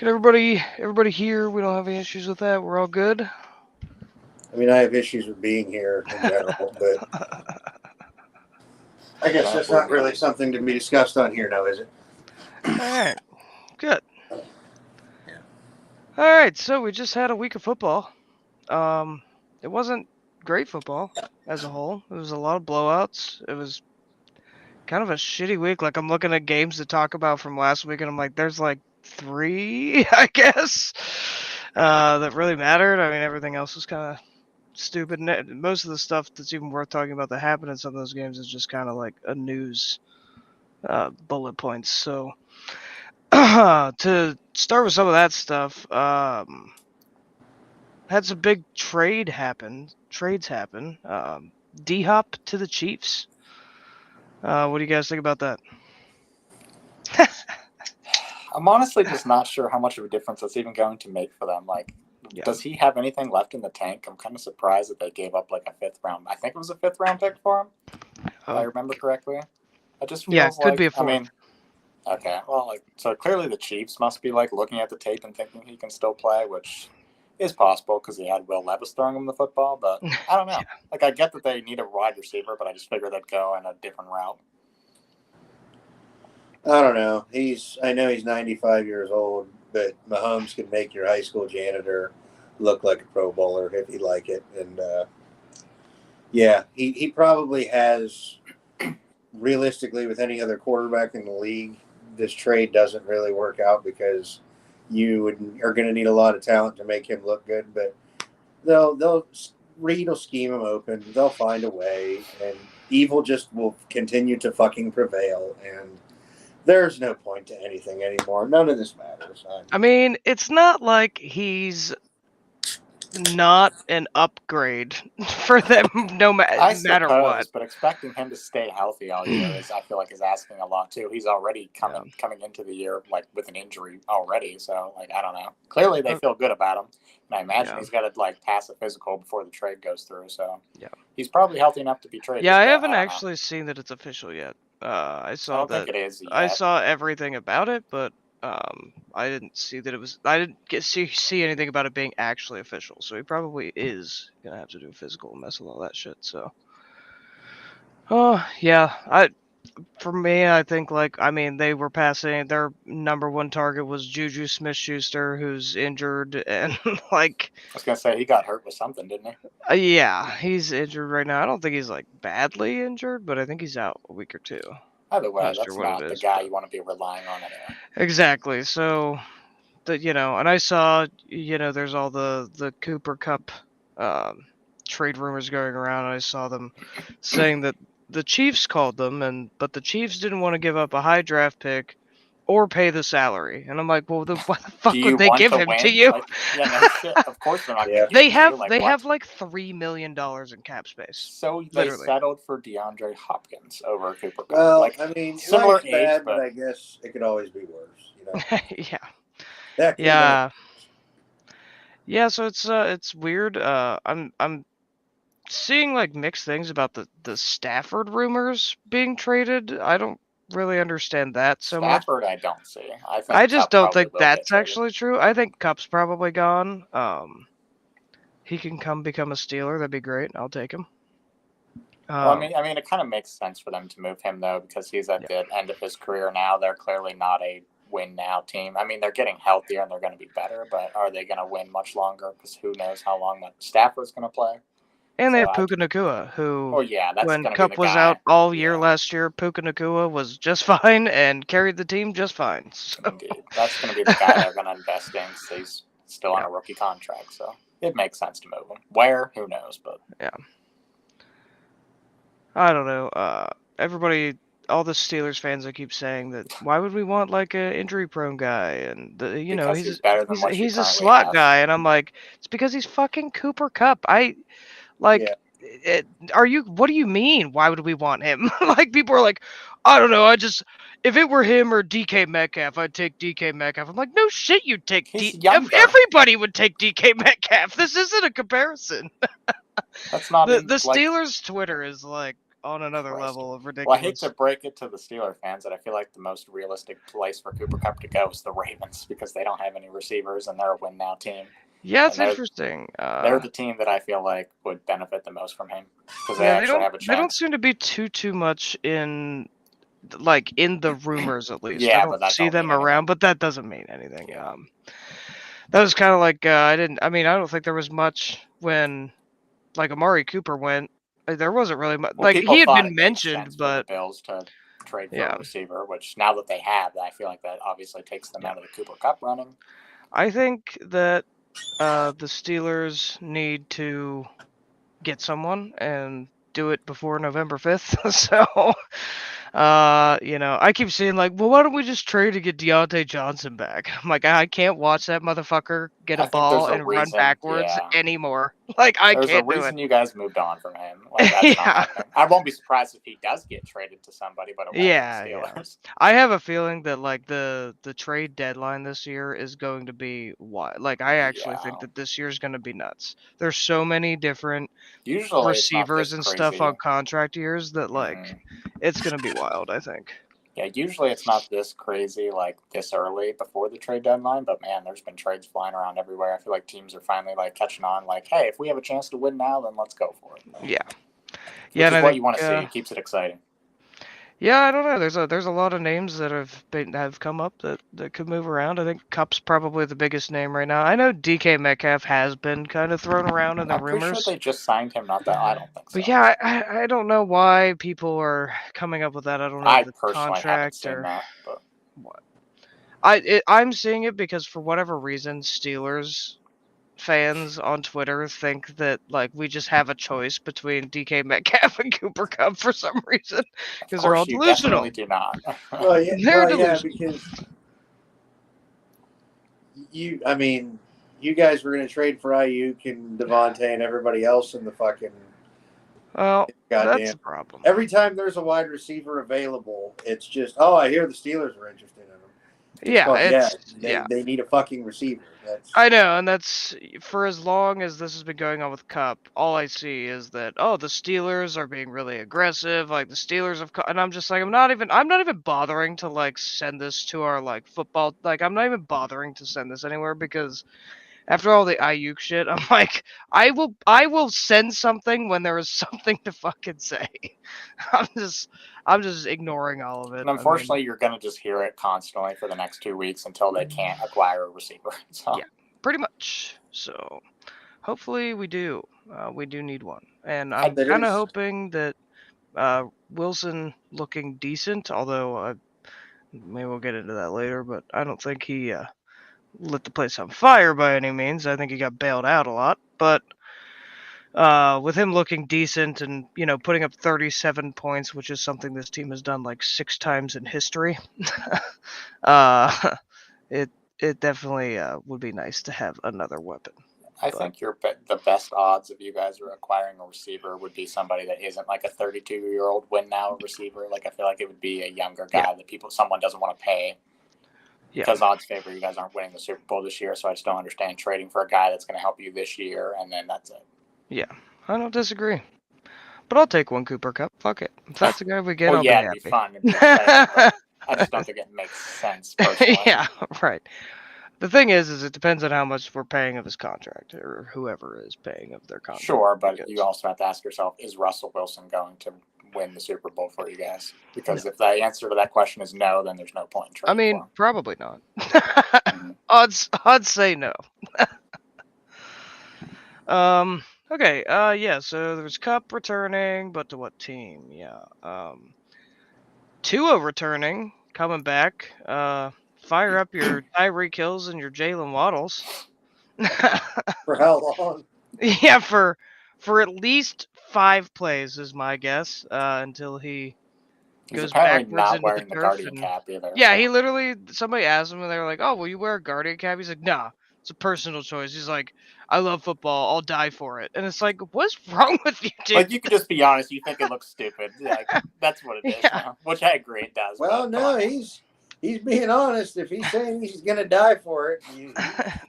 Can everybody hear? We don't have any issues with that. We're all good. I mean, I have issues with being here in general, but I guess that's not really something to be discussed on here now, is it? All right, good. Yeah. All right, so we just had a week of football. It wasn't great football as a whole. It was a lot of blowouts. It was kind of a shitty week. Like I'm looking at games to talk about from last week, and I'm like, there's like 3, I guess, that really mattered. I mean, everything else was kind of stupid. Most of the stuff that's even worth talking about that happened in some of those games is just kind of like a news bullet points. So to start with some of that stuff, had some big trades happen. D-Hop to the Chiefs. What do you guys think about that? I'm honestly just not sure how much of a difference that's even going to make for them. Like, Yeah. Does he have anything left in the tank? I'm kind of surprised that they gave up like a fifth round. I think it was a fifth round pick for him, if I remember correctly. It just feels Yeah, it could like, be a fourth. Okay, well, so clearly the Chiefs must be like looking at the tape and thinking he can still play, which is possible because he had Will Levis throwing him the football. But I don't know. Yeah. Like, I get that they need a wide receiver, but I just figured they'd go in a different route. I don't know. I know he's 95 years old, but Mahomes can make your high school janitor look like a Pro Bowler if he like it. And yeah, he probably has. Realistically, with any other quarterback in the league, this trade doesn't really work out because are going to need a lot of talent to make him look good. But Reed will scheme him open. They'll find a way, and evil just will continue to fucking prevail. And there's no point to anything anymore. None of this matters. I mean, it's not like he's not an upgrade for them, no matter what. But expecting him to stay healthy all year I feel like is asking a lot too. He's already coming into the year like with an injury already, so like I don't know. Clearly they feel good about him, and I imagine he's got to like pass a physical before the trade goes through. So he's probably healthy enough to be traded. Yeah, I haven't actually seen that it's official yet. I don't think it is yet. I saw everything about it, but I didn't see that it was. I didn't see anything about it being actually official. So he probably is gonna have to do a physical and mess with all that shit. So, yeah. For me, I think they were passing. Their number one target was Juju Smith-Schuster, who's injured, and like. I was gonna say he got hurt with something, didn't he? Yeah, he's injured right now. I don't think he's like badly injured, but I think he's out a week or two. Either way, that's not the guy you want to be relying on anyway. Exactly. So, and I saw, there's all the Cooper Kupp trade rumors going around. And I saw them saying that the Chiefs called them, but the Chiefs didn't want to give up a high draft pick or pay the salary. And I'm like, well, why the fuck would they give him to you? Like, no shit. Of course they're not. They have like $3 million in cap space. So they settled for DeAndre Hopkins over Cooper Kupp. Well, I mean, similar age, bad, but I guess it could always be worse. Yeah. Yeah. So it's weird. I'm seeing like mixed things about the Stafford rumors being traded. I don't really understand that so much. Stafford, I don't see. I just don't think that's actually true. I think Kupp's probably gone. He can come become a Steeler. That'd be great. I'll take him. Well, I mean, it kind of makes sense for them to move him though, because he's at the end of his career now. They're clearly not a win now team. I mean, they're getting healthier and they're going to be better, but are they going to win much longer? Because who knows how long that Stafford's going to play. And they have Puka Nacua, who, when Kupp was out all year last year, Puka Nacua was just fine and carried the team just fine. So. Indeed. That's going to be the guy they're going to invest in, because he's still on a rookie contract. So it makes sense to move him. Where? Who knows? But yeah. I don't know. Everybody, all the Steelers fans, I keep saying that. Why would we want like an injury-prone guy? And he's a slot guy, and I'm like, it's because he's fucking Cooper Kupp. What do you mean? Why would we want him? Like, people are like, I don't know. If it were him or DK Metcalf, I'd take DK Metcalf. I'm like, no shit, you'd take everybody would take DK Metcalf. This isn't a comparison. That's not the Steelers' Twitter is like on another Christ. level of Well, I ridiculous. hate to break it to the Steeler fans, but I feel like the most realistic place for Cooper Kupp to go is the Ravens because they don't have any receivers and they're a win now team. Yeah, it's And interesting. They're the team that I feel like would benefit the most from him because they yeah, actually have a they don't chance. seem to be too much in the rumors at least. Yeah, I but don't that see don't them mean anything. around, but that doesn't mean anything. Yeah. That was kind of like I don't think there was much when like Amari Cooper went. There wasn't really much. Well, Like people he had thought been it made mentioned, sense for the but Bills to trade for Yeah. a receiver, which now that they have, I feel like that obviously takes them out of the Cooper Kupp running. I think that the Steelers need to get someone and do it before November 5th. So, I keep seeing like, well, why don't we just trade to get Deontay Johnson back? I'm like, I can't watch that motherfucker get I a think there's ball a and run reason, backwards yeah. anymore. Like, I There's a can't do reason it. you guys moved on from him. Like that's Yeah. not happening. I won't be surprised if he does get traded to somebody, but it won't Yeah, be the Steelers. I have a feeling that like the trade deadline this year is going to be wild. Like, I actually think Yeah. that this year is going to be nuts. There's so many different Usually it's not receivers this and crazy. stuff on contract years that like Mhm. it's gonna be wild, I think. Yeah, usually it's not this crazy like this early before the trade deadline, but man, there's been trades flying around everywhere. I feel like teams are finally like catching on. Like, hey, if we have a chance to win now, then let's go for it. Yeah. Which and is I what think, you want to see. It keeps it exciting. Yeah, I don't know. There's a lot of names that have come up that could move around. I think Cup's probably the biggest name right now. I know DK Metcalf has been kind of thrown around in the I'm pretty rumors. sure they just signed him. Not that I don't think so. But yeah, I don't know why people are coming up with that. I don't know I the personally haven't contract seen or that, but what. I'm seeing it because for whatever reason, Steelers fans on Twitter think that like we just have a choice between DK Metcalf and Cooper Kupp for some reason because they're all of course you delusional. definitely do not. Well, yeah, They're because you guys were going to trade for Ayuk and Devontae and everybody else in the fucking. Well, goddamn. that's the problem. Every time there's a wide receiver available, it's just, oh, I hear the Steelers are interested in him. They need a fucking receiver. I know, and that's for as long as this has been going on with Kupp. All I see is that the Steelers are being really aggressive. Like the Steelers have, and I'm just like, I'm not even bothering to like send this to our like football. Like I'm not even bothering to send this anywhere because after all the Ayuk shit, I'm like, I will send something when there is something to fucking say. I'm just ignoring all of it. And unfortunately, you're going to just hear it constantly for the next 2 weeks until they can't acquire a receiver. So. Yeah, pretty much. So hopefully we do. We do need one. And I'm kind of hoping that Wilson looking decent, although maybe we'll get into that later, but I don't think he lit the place on fire by any means. I think he got bailed out a lot. But with him looking decent and, putting up 37 points, which is something this team has done like 6 times in history, it definitely would be nice to have another weapon. I think the best odds of you guys are acquiring a receiver would be somebody that isn't like a 32-year-old win now receiver. Like I feel like it would be a younger guy that someone doesn't want to pay. Yeah. Because odds favor you guys aren't winning the Super Bowl this year, so I just don't understand trading for a guy that's going to help you this year, and then that's it. Yeah, I don't disagree. But I'll take one Cooper Kupp. Fuck it. If that's the guy we get, I'll be happy. It'd be fun. It'd be exciting, but I just don't think it makes sense personally. Yeah, right. The thing is it depends on how much we're paying of his contract, or whoever is paying of their contract. Sure, but you also have to ask yourself, is Russell Wilson going to win the Super Bowl for you guys? Because if the answer to that question is no, then there's no point in trading for him. Probably not. Odds say no. Okay, so there's Kupp returning, but to what team? Yeah. Tua returning, coming back. Fire up your Tyreek Hills and your Jalen Waddles. For how long? Yeah, for at least 5 plays is my guess, until he goes backwards not into wearing the the turf. Guardian cap either. Yeah, he literally, somebody asked him and they were like, oh, will you wear a Guardian cap? He's like, nah, it's a personal choice. He's like, I love football. I'll die for it. And it's like, what's wrong with you, dude? Like, you could just be honest. You think it looks stupid. Like, that's what it is. Yeah. Which I agree it does. Well, no, he's being honest. If he's saying he's gonna die for it,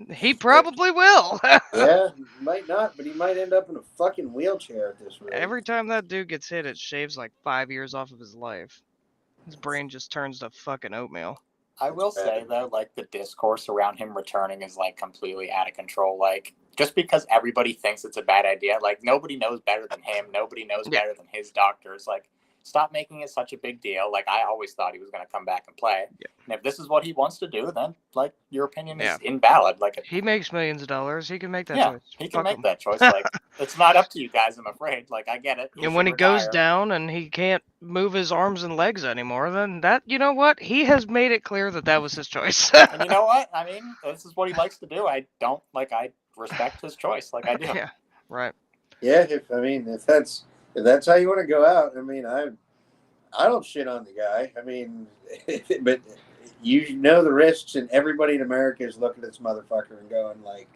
he probably will. Yeah, might not, but he might end up in a fucking wheelchair at this rate. Every time that dude gets hit, it shaves like 5 years off of his life. His brain just turns to fucking oatmeal. I will say though, like the discourse around him returning is like completely out of control. Like just because everybody thinks it's a bad idea, like nobody knows better than him. Nobody knows better than his doctors. Like, stop making it such a big deal. Like, I always thought he was going to come back and play. Yeah. And if this is what he wants to do, then like your opinion is invalid. Like, he makes millions of dollars. He can make that choice. He can make that choice. Like, it's not up to you guys. I'm afraid. Like, I get it. And when he goes down and he can't move his arms and legs anymore, then that, you know what? He has made it clear that that was his choice. And you know what? I mean, this is what he likes to do. I respect his choice. Like I do. Yeah. Right. Yeah. If that's how you want to go out, I mean, I don't shit on the guy. I mean, but you know the risks, and everybody in America is looking at this motherfucker and going like,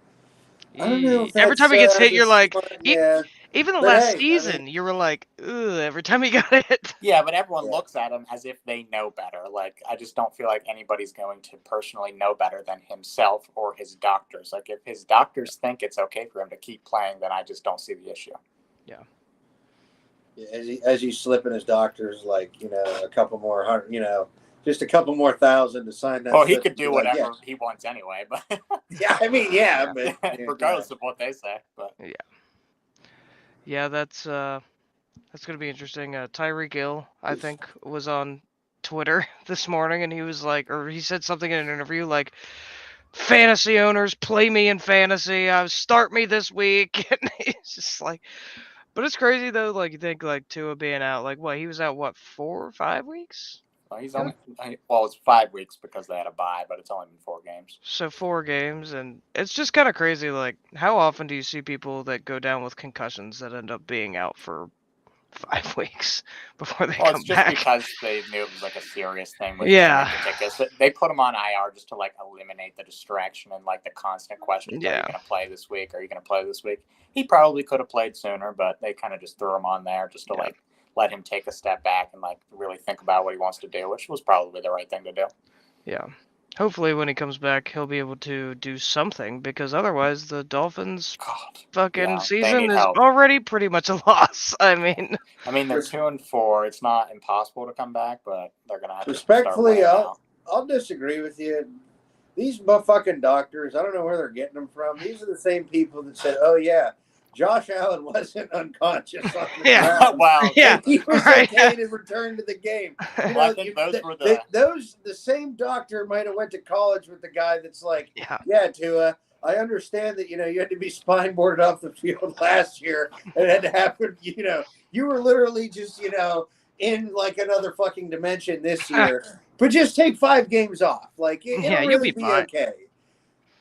I don't know. Every time he gets hit, you're like, yeah. Even the last season, you were like, ugh, every time he got hit. Yeah, but everyone looks at him as if they know better. Like, I just don't feel like anybody's going to personally know better than himself or his doctors. Like, if his doctors think it's okay for him to keep playing, then I just don't see the issue. Yeah. As he's slipping his doctors, like, you know, a couple more hundred, you know, just a couple more thousand to sign that. Well, he could do whatever he wants anyway, but yeah, I mean, but regardless of what they say, but yeah, that's gonna be interesting. Tyreek Hill, I think, was on Twitter this morning, and he was like, or he said something in an interview like, "Fantasy owners, play me in fantasy. Start me this week." And he's just like, but it's crazy though. Like, you think like Tua being out, like what he was out, 4 or 5 weeks? He's only it's 5 weeks because they had a bye, but it's only been 4 games. So 4 games, and it's just kind of crazy. Like, how often do you see people that go down with concussions that end up being out for 5 weeks before they come back? It's just because they knew it was like a serious thing. With they put him on IR just to like eliminate the distraction and like the constant questions. Are you going to play this week? Are you going to play this week? He probably could have played sooner, but they kind of just threw him on there just to like let him take a step back and like really think about what he wants to do, which was probably the right thing to do. Yeah. Hopefully when he comes back, he'll be able to do something, because otherwise the Dolphins fucking season is already pretty much a loss. I mean, they're 2-4. It's not impossible to come back, but they're going to have to respectfully, I'll disagree with you. These motherfucking doctors, I don't know where they're getting them from. These are the same people that said, oh yeah, Josh Allen wasn't unconscious on the ground. Wow. Yeah. He was okay to return to the game. You know, I think those were the same doctor might have went to college with the guy that's like, Tua, I understand that, you know, you had to be spine boarded off the field last year. It had to happen, you know. You were literally just, you know, in like another fucking dimension this year. But just take 5 games off. Like, it'll really be okay.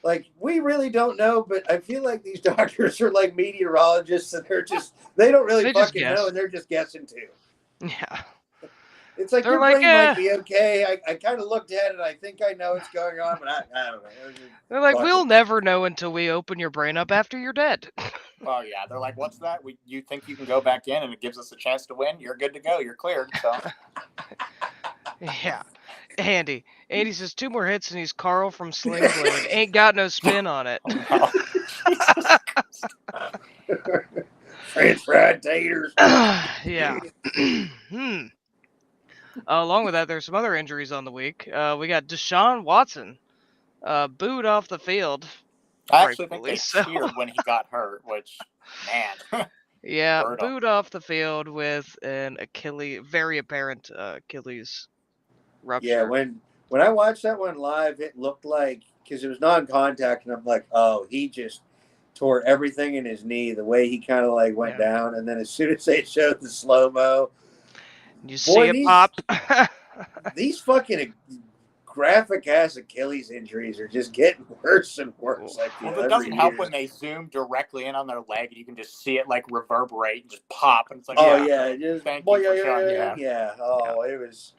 Like, we really don't know, but I feel like these doctors are like meteorologists, and they don't really fucking know, and they're just guessing too. Yeah. It's like, your brain might be okay. I kind of looked at it. I think I know what's going on, but I don't know. They're like, we'll never know until we open your brain up after you're dead. Well, yeah. They're like, what's that? You think you can go back in and it gives us a chance to win? You're good to go. You're cleared. So. Yeah. Andy says 2 more hits and he's Carl from Sling Blade. Ain't got no spin on it. French fried taters. Yeah. Along with that, there's some other injuries on the week. We got Deshaun Watson booed off the field. I actually think they cheered when he got hurt, which, man. Yeah, booed off the field with an very apparent Achilles rupture. Yeah, when I watched that one live, it looked like, because it was non-contact, and I'm like, oh, he just tore everything in his knee, the way he kind of like went down, and then as soon as they showed the slow-mo, you see it pop. These fucking graphic-ass Achilles injuries are just getting worse and worse. It doesn't help when they zoom directly in on their leg, and you can just see it like reverberate and just pop, and it's like, it was.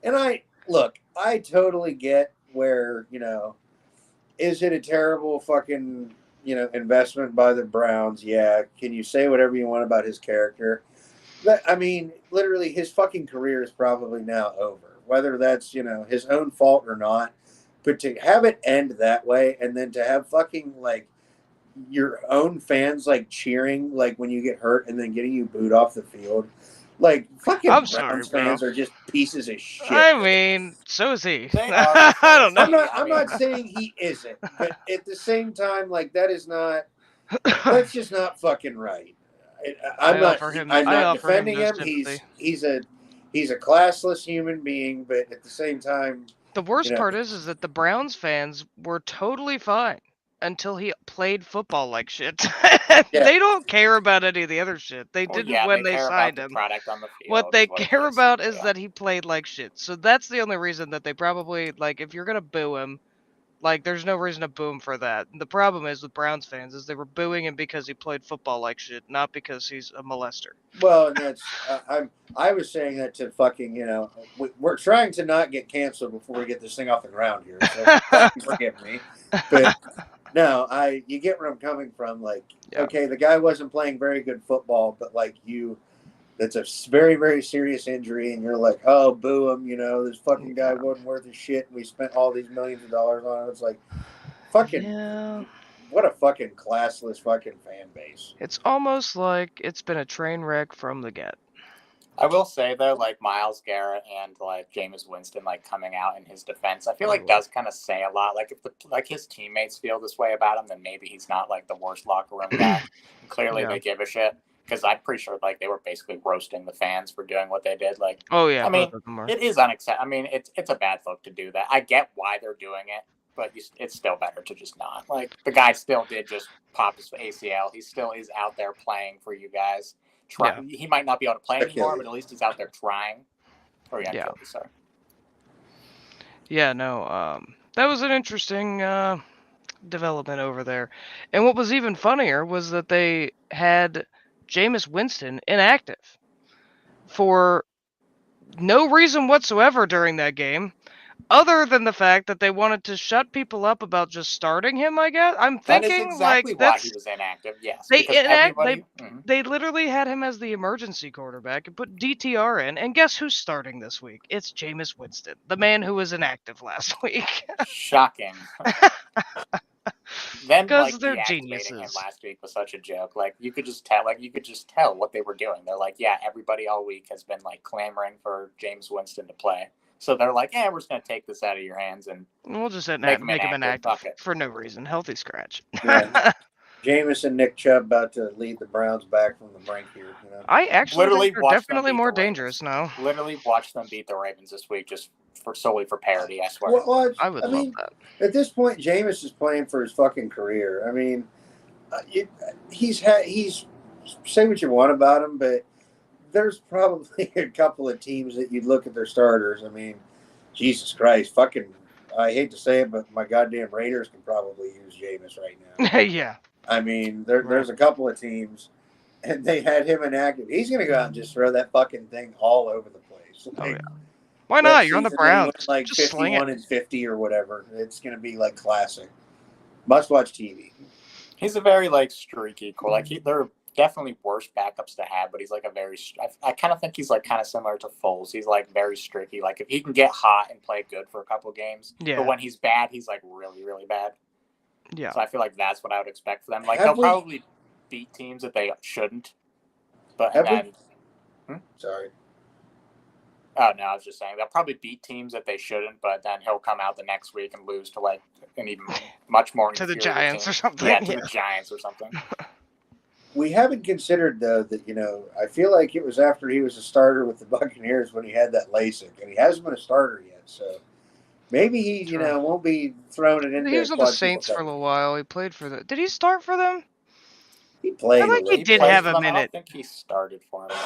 And I totally get where, you know, is it a terrible fucking, you know, investment by the Browns? Yeah. Can you say whatever you want about his character? But, I mean, literally his fucking career is probably now over. whether that's his own fault or not, but to have it end that way, and then to have fucking like your own fans like cheering like when you get hurt and then getting you booed off the field. Like fucking I'm Browns sorry, bro. fans are just pieces of shit. I mean, so is he. They are. I don't know. I'm not saying he isn't, but at the same time, like that's just not fucking right. I'm not defending him. He's a classless human being, but at the same time, the worst part is that the Browns fans were totally fine until he played football like shit. They don't care about any of the other shit. They didn't when they signed him. What they care about is that he played like shit. So that's the only reason that they probably, like, if you're going to boo him, like, there's no reason to boo him for that. The problem is with Browns fans is they were booing him because he played football like shit, not because he's a molester. Well, and that's I was saying that to fucking we're trying to not get canceled before we get this thing off the ground here. So forgive me, but no, you get where I'm coming from. Like, okay, the guy wasn't playing very good football, but like that's a very, very serious injury, and you're like, oh, boo him, this fucking guy wasn't worth his shit, and we spent all these millions of dollars on it. It's like, fucking, what a fucking classless fucking fan base. It's almost like it's been a train wreck from the get. I will say, though, like, Myles Garrett and, like, Jameis Winston, like, coming out in his defense, I feel like does kind of say a lot. Like, if his teammates feel this way about him, then maybe he's not, like, the worst locker room guy. Clearly, they give a shit. Because I'm pretty sure, like, they were basically roasting the fans for doing what they did. Like, oh yeah, I mean, it is unacceptable. I mean, it's a bad look to do that. I get why they're doing it, but it's still better to just not. Like, the guy still did just pop his ACL. He still is out there playing for you guys. He might not be able to play anymore, but at least he's out there trying. Or sorry. Yeah, no. That was an interesting development over there, and what was even funnier was that they had Jameis Winston inactive for no reason whatsoever during that game, other than the fact that they wanted to shut people up about just starting him. I guess I'm thinking that is exactly why he was inactive. Yes, they literally had him as the emergency quarterback and put DTR in, and guess who's starting this week? It's Jameis Winston, the man who was inactive last week. Shocking. Then, because they're geniuses. Him last week was such a joke. Like, you could just tell. What they were doing. They're like, yeah, everybody all week has been like clamoring for Jameis Winston to play. So they're like, yeah, we're just gonna take this out of your hands and we'll just make him inactive for no reason. Healthy scratch. Yeah. Jameis and Nick Chubb about to lead the Browns back from the brink here. I actually think they're definitely more dangerous now. Literally watched them beat the Ravens this week just solely for parody, I swear. Well, I would love that. At this point, Jameis is playing for his fucking career. I mean, he's say what you want about him, but there's probably a couple of teams that you'd look at their starters. I mean, Jesus Christ, fucking, I hate to say it, but my goddamn Raiders can probably use Jameis right now. Yeah. I mean, there's a couple of teams, and they had him inactive. He's going to go out and just throw that fucking thing all over the place. Like, why not? You're on the Browns. Like just 51 and 50 or whatever. It's going to be like classic. Must watch TV. He's a very like streaky, cool. Like they're definitely worse backups to have, but he's like a very. I kind of think he's like kind of similar to Foles. He's like very streaky. Like if he can get hot and play good for a couple games, but when he's bad, he's like really, really bad. Yeah. So I feel like that's what I would expect for them. Like they'll probably beat teams that they shouldn't. But Sorry. Oh no, I was just saying they'll probably beat teams that they shouldn't, but then he'll come out the next week and lose to like an even much more to the Giants team. or something. Yeah, to the Giants or something. We haven't considered though that I feel like it was after he was a starter with the Buccaneers when he had that LASIK, and he hasn't been a starter yet. So maybe he won't be throwing it into. He was on the Saints for a little while. He played for the. Did he start for them? He played. I think he did have a minute. I don't think he started for them.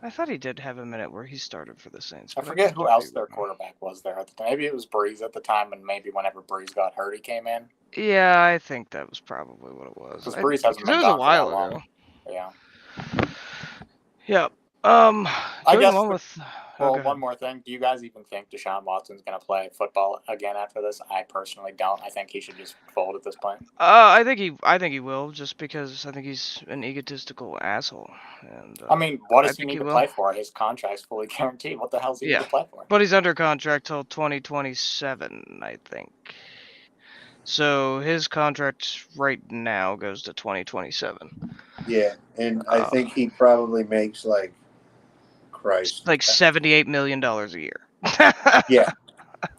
I thought he did have a minute where he started for the Saints. I forget who else their quarterback was there at the time. Maybe it was Breeze at the time, and maybe whenever Breeze got hurt, he came in. Yeah, I think that was probably what it was. Because Breeze hasn't been gone a while ago. Yeah. Yeah. I Going guess. along with. Well, Okay. one more thing. Do you guys even think Deshaun Watson's going to play football again after this? I personally don't. I think he should just fold at this point. I think he will, just because I think he's an egotistical asshole. And I mean, what I does he think need he to will. play for? His contract's fully guaranteed. What the hell does he need Yeah, to play for? but he's under contract till 2027, I think. So his contract right now goes to 2027. Yeah, and I think he probably makes like Christ, like $78 million a year. yeah.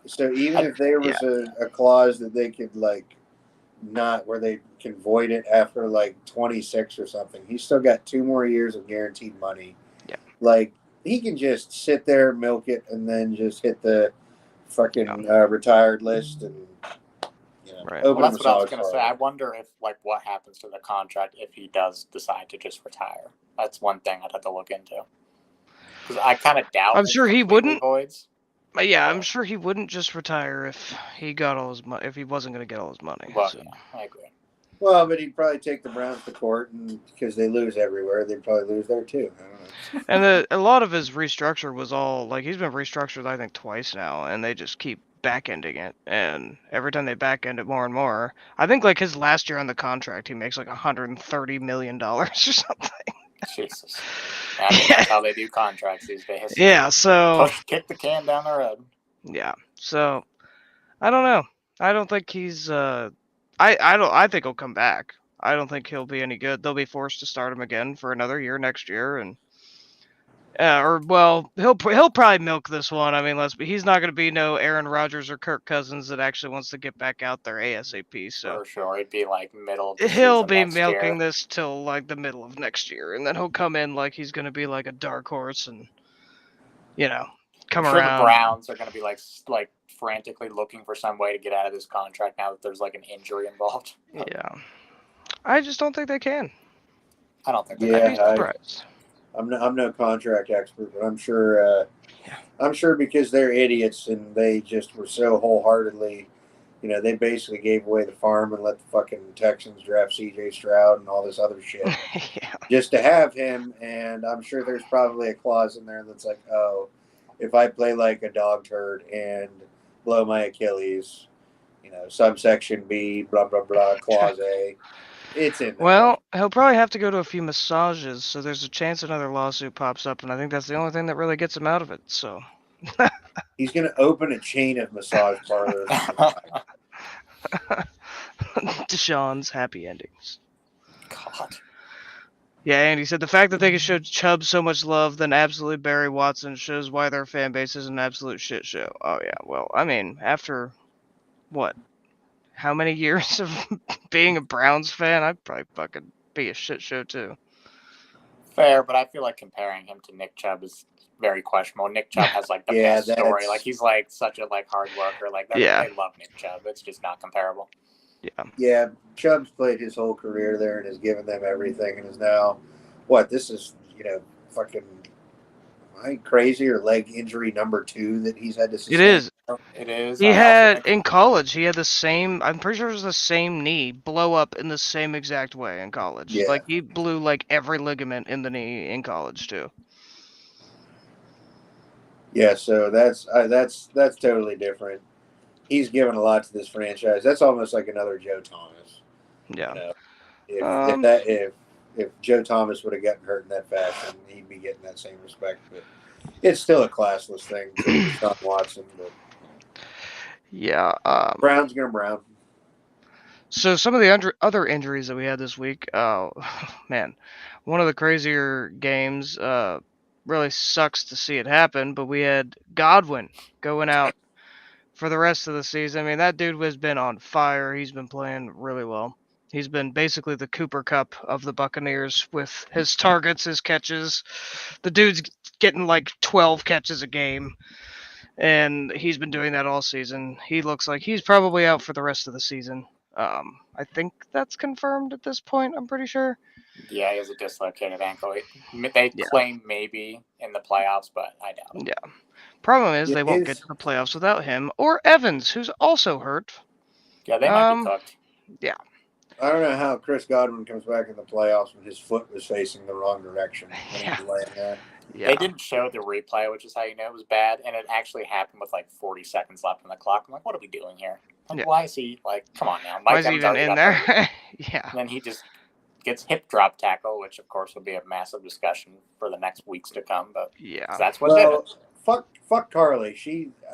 So even if there was a clause that they could like not where they can void it after like 26 or something, he's still got 2 more years of guaranteed money. Yeah. Like he can just sit there, milk it, and then just hit the fucking retired list and Right. open Well, that's what I was massage going to say. parlor. I wonder if like what happens to the contract if he does decide to just retire. That's one thing I'd have to look into. Because I kind of doubt. I'm sure he wouldn't. Voids. Yeah, I'm sure he wouldn't just retire if he got all his money. If he wasn't going to get all his money. Well, so. yeah, I agree. Well, but he'd probably take the Browns to court, and because they lose everywhere, they'd probably lose there too. I don't know. And a lot of his restructure was all like he's been restructured, I think, twice now, and they just keep back-ending it. And every time they back-end it more and more, I think like his last year on the contract, he makes like $130 million or something. Jesus. I mean, that's how they do contracts these days. Yeah, so kick the can down the road. Yeah, so I don't know. I don't think he's. I think he'll come back. I don't think he'll be any good. They'll be forced to start him again for another year next year, and he'll probably milk this one. I mean, he's not going to be no Aaron Rodgers or Kirk Cousins that actually wants to get back out there ASAP. So for sure, it'd be like middle of the he'll season be next milking year. this till like the middle of next year, and then he'll come in like he's going to be like a dark horse, and come I'm sure around. The Browns are going to be like frantically looking for some way to get out of this contract now that there's like an injury involved. Yeah, I just don't think they can. I don't think. I'd be surprised. I'm no contract expert, but I'm sure. I'm sure because they're idiots and they just were so wholeheartedly, they basically gave away the farm and let the fucking Texans draft C.J. Stroud and all this other shit just to have him. And I'm sure there's probably a clause in there that's like, oh, if I play like a dog turd and blow my Achilles, subsection B, blah blah blah, clause A. It's in there. Well, he'll probably have to go to a few massages, so there's a chance another lawsuit pops up, and I think that's the only thing that really gets him out of it. So he's going to open a chain of massage parlors. Deshaun's happy endings. God. Yeah, and he said the fact that they can show Chubb so much love than absolutely Barry Watson shows why their fan base is an absolute shit show. Oh yeah, well, I mean, after what? How many years of being a Browns fan, I'd probably fucking be a shit show too. Fair, but I feel like comparing him to Nick Chubb is very questionable. Nick Chubb has like the best story. Like he's like such a hard worker. Like they love Nick Chubb. It's just not comparable. Yeah. Yeah, Chubb's played his whole career there and has given them everything and is now this is, fucking crazy or leg injury number 2 that he's had to sustain. It is. He had in college. He had the same. I'm pretty sure it was the same knee blow up in the same exact way in college. Yeah. Like he blew like every ligament in the knee in college too. Yeah, so that's totally different. He's given a lot to this franchise. That's almost like another Joe Thomas. Yeah. If Joe Thomas would have gotten hurt in that fashion, he'd be getting that same respect. But it's still a classless thing for Deshaun Watson. But yeah. Brown's gonna Brown. So some of the other injuries that we had this week, oh man, one of the crazier games. Really sucks to see it happen, but we had Godwin going out for the rest of the season. I mean, that dude has been on fire. He's been playing really well. He's been basically the Cooper Kupp of the Buccaneers with his targets, his catches. The dude's getting like 12 catches a game, and he's been doing that all season. He looks like he's probably out for the rest of the season. I think that's confirmed at this point, I'm pretty sure. Yeah, he has a dislocated ankle. They claim maybe in the playoffs, but I doubt it. Yeah. Problem is they won't get to the playoffs without him or Evans, who's also hurt. Yeah, they might be cooked. Yeah. I don't know how Chris Godwin comes back in the playoffs when his foot was facing the wrong direction when he was laying there. Yeah. They didn't show the replay, which is how you know it was bad, and it actually happened with like 40 seconds left on the clock. I'm like, what are we doing here? Like, Yeah. why is he like? Come on now, Why Mike is he Evans even already in got there? hurt. Yeah. And then he just gets hip drop tackle, which of course will be a massive discussion for the next weeks to come. But Yeah. that's what did it. Fuck Carly.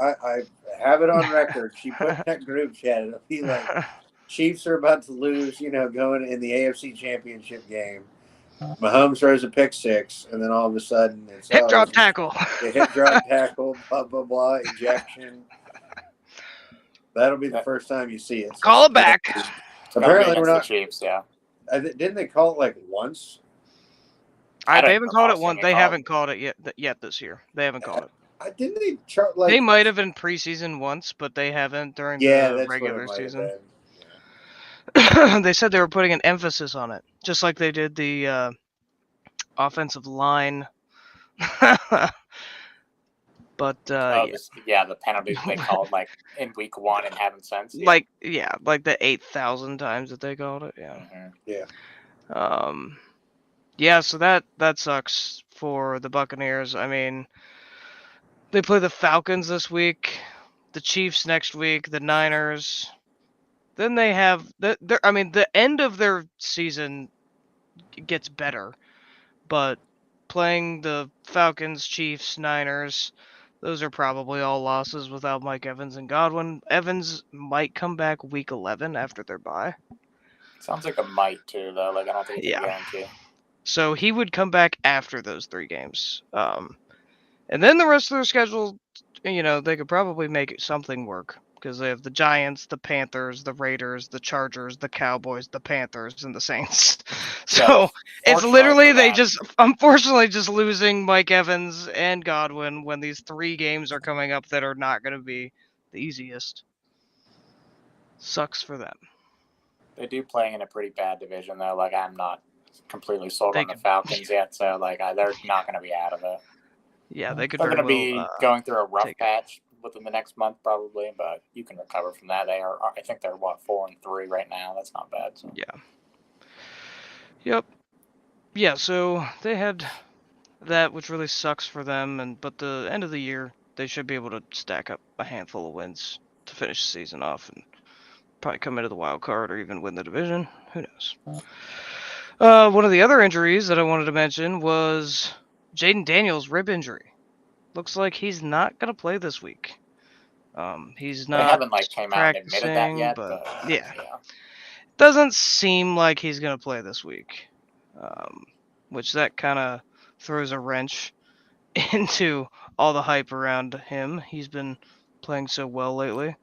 I have it on record. She put in that group chat. It'll be like Chiefs are about to lose, going in the AFC Championship game. Mahomes throws a pick six, and then all of a sudden it's hip drop tackle. The hip drop tackle, blah blah blah, ejection. That'll be the first time you see it. So Call it back. Apparently, we're not. The Chiefs, yeah. Didn't they call it like once? They haven't called it once. They haven't called it yet this year. They haven't called it. Didn't they chart like? They might have in preseason once, but they haven't during the regular season. They said they were putting an emphasis on it, just like they did the offensive line. But the penalties they called like in week 1 and haven't since. Yeah. Like the 8,000 times that they called it. Yeah. Mm-hmm. Yeah. So that sucks for the Buccaneers. I mean, they play the Falcons this week, the Chiefs next week, the Niners. Then they have the end of their season gets better, but playing the Falcons, Chiefs, Niners, those are probably all losses without Mike Evans and Godwin. Evans might come back week 11 after their bye. Sounds like a might too, though. Like I don't think it's a guarantee. So he would come back after those 3 games. And then the rest of their schedule, they could probably make something work. Because they have the Giants, the Panthers, the Raiders, the Chargers, the Cowboys, the Panthers, and the Saints. So it's literally unfortunately just losing Mike Evans and Godwin when these 3 games are coming up that are not going to be the easiest. Sucks for them. They do play in a pretty bad division, though. Like, I'm not completely sold on the Falcons yet, so like they're not going to be out of it. Yeah, they're going to be going through a rough patch within the next month probably, but you can recover from that. I think they're 4-3 right now. That's not bad. So. Yeah. Yep. Yeah, so they had that, which really sucks for them, but the end of the year they should be able to stack up a handful of wins to finish the season off and probably come into the wild card or even win the division. Who knows? One of the other injuries that I wanted to mention was Jaden Daniels' rib injury. Looks like he's not going to play this week. He's not. They haven't came out and admitted that yet, but yeah. Doesn't seem like he's going to play this week, which that kind of throws a wrench into all the hype around him. He's been playing so well lately.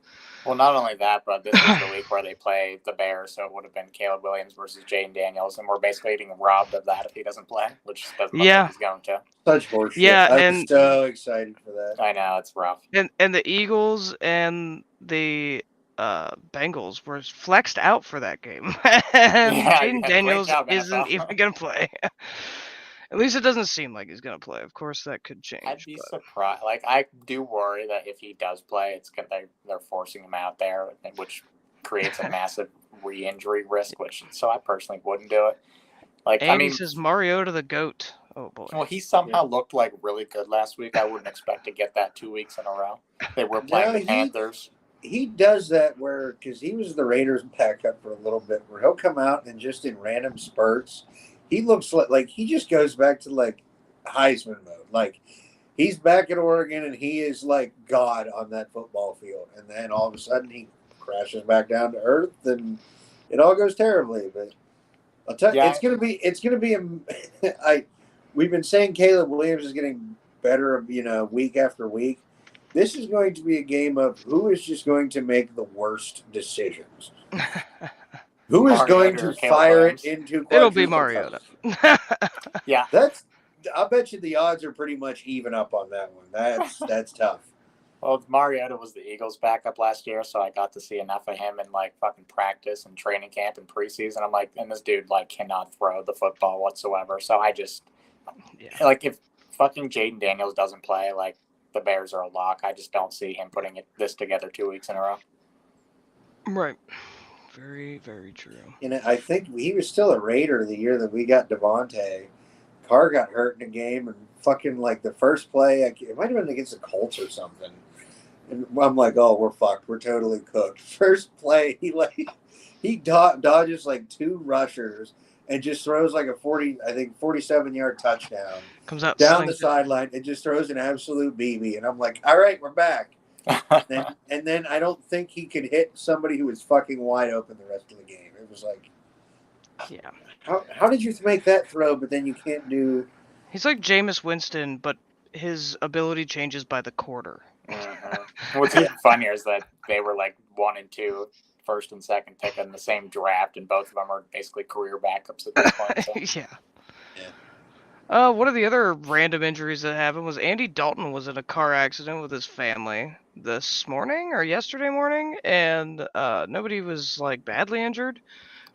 Well, not only that, but this is the week where they play the Bears, so it would have been Caleb Williams versus Jaden Daniels, and we're basically getting robbed of that if he doesn't play, which doesn't look like he's going to. Such horseshit. Yeah, I'm so excited for that. I know, it's rough. And the Eagles and the Bengals were flexed out for that game. And Jaden Daniels isn't even going to play. At least it doesn't seem like he's going to play. Of course, that could change. I'd be surprised. I do worry that if he does play, they're forcing him out there, which creates a massive re-injury risk. So I personally wouldn't do it. He says Mariota the GOAT. Oh boy. Well, he somehow looked really good last week. I wouldn't expect to get that 2 weeks in a row. They were playing the Panthers. He does that because he was the Raiders backup for a little bit, where he'll come out and just in random spurts. He looks like he just goes back to Heisman mode. Like he's back at Oregon and he is like God on that football field. And then all of a sudden he crashes back down to earth and it all goes terribly. But I'll tell you, it's gonna be we've been saying Caleb Williams is getting better, week after week. This is going to be a game of who is just going to make the worst decisions. Who is going to fire it into? It'll be Mariota. Yeah, I bet you the odds are pretty much even up on that one. That's tough. Well, Mariota was the Eagles' backup last year, so I got to see enough of him in fucking practice and training camp and preseason. I'm and this dude cannot throw the football whatsoever. So I just if fucking Jaden Daniels doesn't play, the Bears are a lock. I just don't see him putting this together 2 weeks in a row. Right. Very, very true. And I think he was still a Raider the year that we got Devontae. Carr got hurt in a game, and fucking like the first play, it might have been against the Colts or something. And I'm like, oh, we're fucked. We're totally cooked. First play, he dodges like 2 rushers and just throws like a 47-yard touchdown. Comes out down the sideline and just throws an absolute BB. And I'm like, all right, we're back. and then I don't think he could hit somebody who was fucking wide open the rest of the game. It was like, yeah. How did you make that throw, but then you can't do... He's like Jameis Winston, but his ability changes by the quarter. What's even funnier is that they were like 1 and 2, first and second pick in the same draft, and both of them are basically career backups at this point. So. Yeah. One of the other random injuries that happened was Andy Dalton was in a car accident with his family this morning or yesterday morning, and nobody was like badly injured.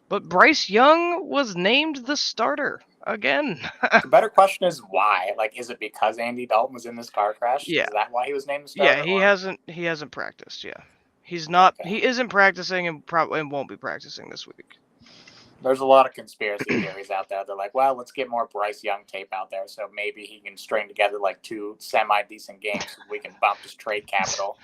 But Bryce Young was named the starter again. The better question is why? Like, is it because Andy Dalton was in this car crash? Yeah. Is that why he was named the starter? Yeah, he hasn't practiced. Yeah, he's not. Okay. He isn't practicing and probably won't be practicing this week. There's a lot of conspiracy theories out there. They're like, well, let's get more Bryce Young tape out there, so maybe he can string together like 2 semi-decent games, so we can bump his trade capital.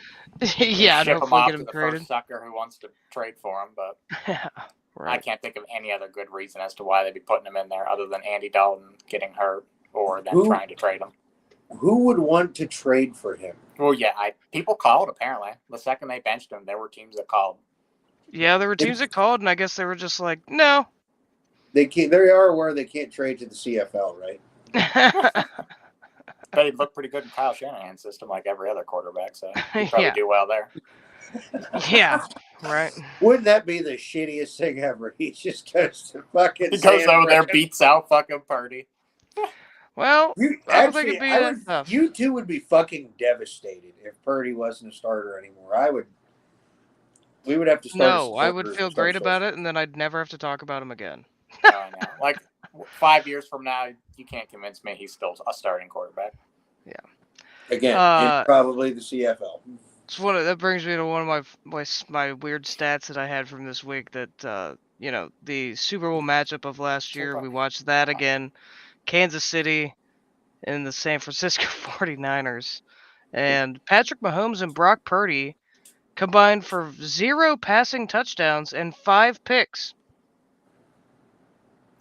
Yeah, ship him off to the first sucker who wants to trade for him. But yeah. Right. I can't think of any other good reason as to why they'd be putting him in there other than Andy Dalton getting hurt or them trying to trade him. Who would want to trade for him? Well, yeah, people called, apparently. The second they benched him, there were teams that called. Yeah, there were teams that called, and I guess they were just like, no. They are aware they can't trade to the CFL, right? But he'd look pretty good in Kyle Shanahan's system like every other quarterback, so he'd probably do well there. Yeah, right. Wouldn't that be the shittiest thing ever? He just goes to fucking... He goes over there, beats out fucking Purdy. Well, you two would be fucking devastated if Purdy wasn't a starter anymore. We would have to start... No, I would feel great about it, and then I'd never have to talk about him again. No. Like, 5 years from now, you can't convince me he's still a starting quarterback. Yeah. Again, probably the CFL. That brings me to one of my weird stats that I had from this week. That the Super Bowl matchup of last year, we watched that again. Kansas City and the San Francisco 49ers, and Patrick Mahomes and Brock Purdy combined for 0 passing touchdowns and 5 picks.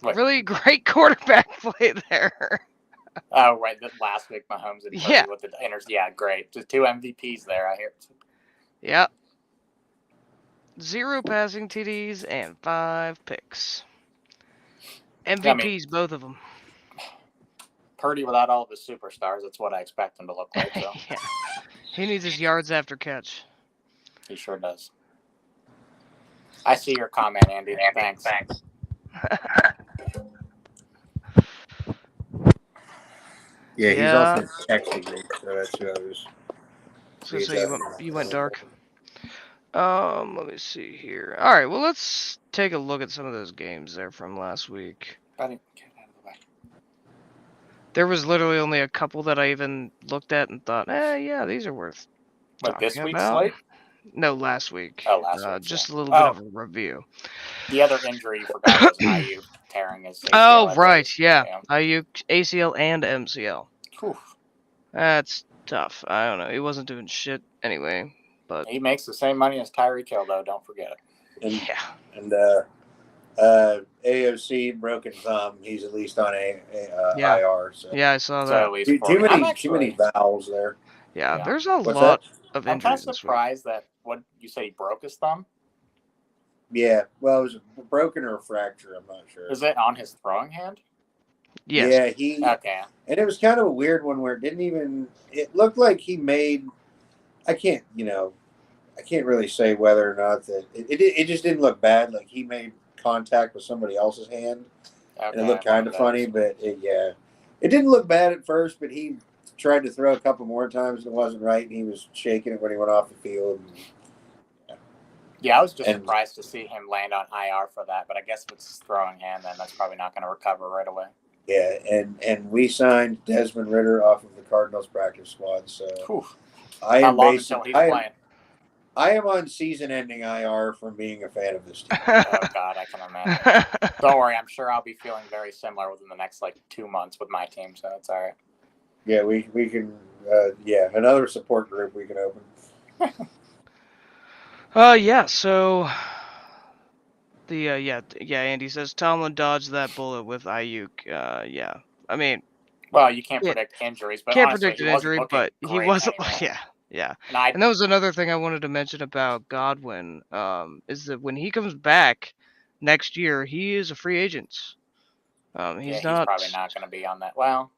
What? Really great quarterback play there. Oh, right. Last week, Mahomes and Purdy with the inners. Yeah, great. Just 2 MVPs there, I hear. Yeah. 0 passing TDs and 5 picks. MVPs, both of them. Purdy without all of his superstars, that's what I expect him to look like. So. Yeah. He needs his yards after catch. He sure does. I see your comment, Andy. Thanks. Yeah, he's also texting me, so that's who I was. So you went dark. Let me see here. All right, well, let's take a look at some of those games there from last week. There was literally only a couple that I even looked at and thought, yeah, these are worth talking this week's about. slate? No, last week. Oh, last week. Just a little bit of a review. The other injury you forgot was Ayuk tearing his ACL. Oh, right, yeah. Ayuk, ACL and MCL. Whew. That's tough. I don't know. He wasn't doing shit anyway, but he makes the same money as Tyreek Hill, though. Don't forget it. And AOC broken thumb. He's at least on IR. So. Yeah, I saw that. Too many vowels there. Yeah, there's a lot of injuries. I'm kind of surprised that you say he broke his thumb. Yeah, well, it was broken or a fracture. I'm not sure. Is it on his throwing hand? Yes. Yeah, Okay. And it was kind of a weird one where it didn't even. It looked like he made. I can't really say whether or not that it just didn't look bad. Like he made contact with somebody else's hand, and it looked kind of funny. But it didn't look bad at first. But he tried to throw a couple more times and it wasn't right, and he was shaking it when he went off the field. Yeah, I was just surprised to see him land on IR for that, but I guess if it's his throwing hand, then that's probably not going to recover right away. Yeah, and we signed Desmond Ridder off of the Cardinals practice squad, so how long until he's playing? I am on season-ending IR from being a fan of this team. Oh God, I can imagine. Don't worry, I'm sure I'll be feeling very similar within the next 2 months with my team, so it's all right. Yeah, we can. Another support group we can open. Yeah. So Andy says Tomlin dodged that bullet with Ayuk. Yeah. I mean, well, you can't yeah, predict injuries, but can't honestly, predict he an wasn't injury, looking but he great wasn't. anyway. Yeah. And that was another thing I wanted to mention about Godwin. Is that when he comes back next year, he is a free agent. He's he's not. probably not going to be on that. Well,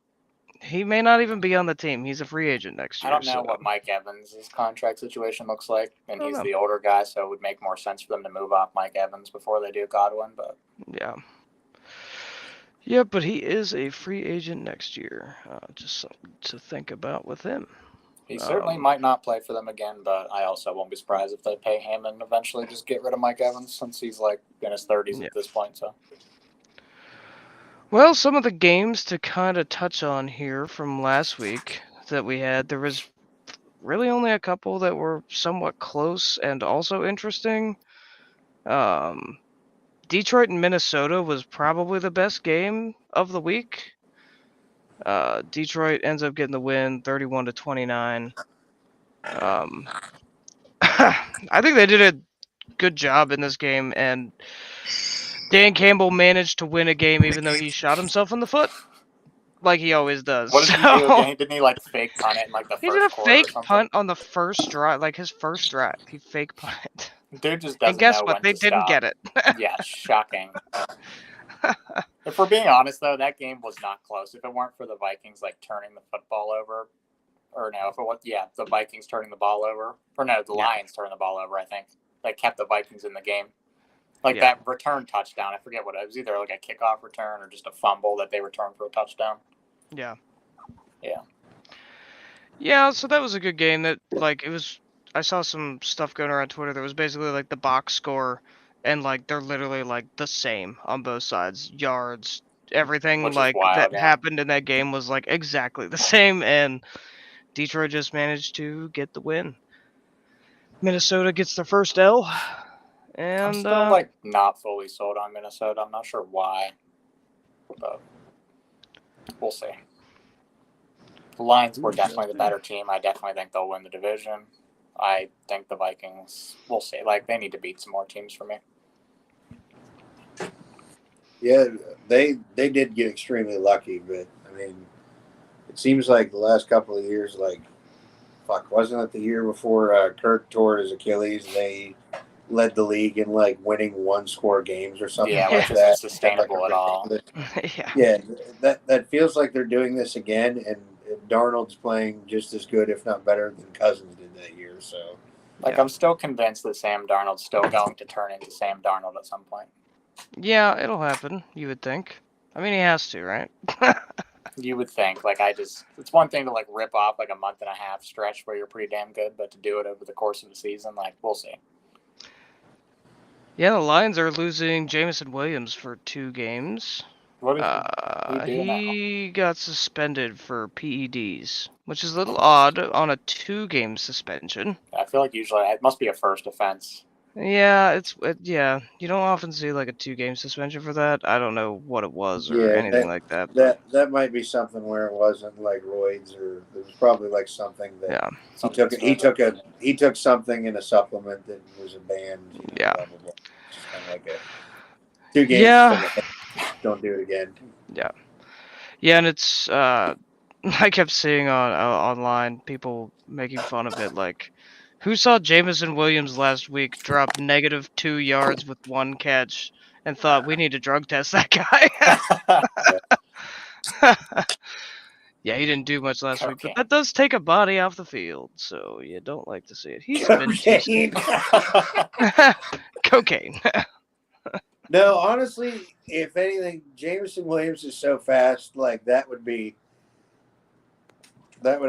He may not even be on the team. He's a free agent next I year. don't know what Mike Evans' contract situation looks like, and he's know. the older guy, so it would make more sense for them to move off Mike Evans before they do Godwin. But yeah. Yeah, but he is a free agent next year. Just something to think about with him. He certainly might not play for them again, but I also won't be surprised if they pay him and eventually just get rid of Mike Evans since he's in his 30s at this point. So, well, some of the games to kind of touch on here from last week that we had, there was really only a couple that were somewhat close and also interesting. Detroit and Minnesota was probably the best game of the week. Detroit ends up getting the win, 31-29. I think they did a good job in this game, and Dan Campbell managed to win a game even though he shot himself in the foot, like he always does. what did he do again? Didn't he fake punt it in the he first did a quarter fake or something? punt on the first drive, like his first drive. He fake punted. Dude just doesn't And guess know what? when They to didn't stop. get it. Yeah, shocking. If we're being honest, though, that game was not close. If it weren't for the Vikings turning the football over, or no, if it was the Vikings turning the ball over, or no, the Lions turning the ball over. I think that kept the Vikings in the game. That return touchdown. I forget what it was. Either a kickoff return or just a fumble that they returned for a touchdown. Yeah. Yeah. Yeah. So that was a good game. That it was. I saw some stuff going around Twitter that was basically the box score, and they're literally the same on both sides. Yards, everything wild, that happened in that game was exactly the same, and Detroit just managed to get the win. Minnesota gets their first L, and I'm still not fully sold on Minnesota. I'm not sure why, but we'll see. The Lions were definitely the better team. I definitely think they'll win the division. I think the Vikings, we'll see. They need to beat some more teams for me. Yeah, they did get extremely lucky, but I mean, it seems like the last couple of years, wasn't it the year before Kirk tore his Achilles? They led the league in winning one-score games or something which isn't sustainable at all. Yeah, that feels like they're doing this again, and Darnold's playing just as good, if not better, than Cousins did that year. So, I'm still convinced that Sam Darnold's still going to turn into Sam Darnold at some point. Yeah, it'll happen. You would think. I mean, he has to, right? You would think. It's one thing to rip off a month and a half stretch where you're pretty damn good, but to do it over the course of the season, we'll see. Yeah, the Lions are losing Jameson Williams for 2 games. What did he got suspended for PEDs, which is a little odd on a 2-game suspension. I feel usually it must be a first offense. Yeah, you don't often see a 2-game suspension for that. I don't know what it was or anything like that. That might be something where it wasn't roids, or it was probably something that he took something in a supplement that was a banned. Yeah. Blah, blah, blah. Just kind of 2 games. Yeah. Don't do it again. Yeah. Yeah, and it's I kept seeing on online people making fun of it, who saw Jameson Williams last week drop -2 yards with 1 catch and thought we need to drug test that guy? Yeah, he didn't do much last week, but that does take a body off the field, so you don't like to see it. He's been cocaine. No, honestly, if anything, Jameson Williams is so fast. That would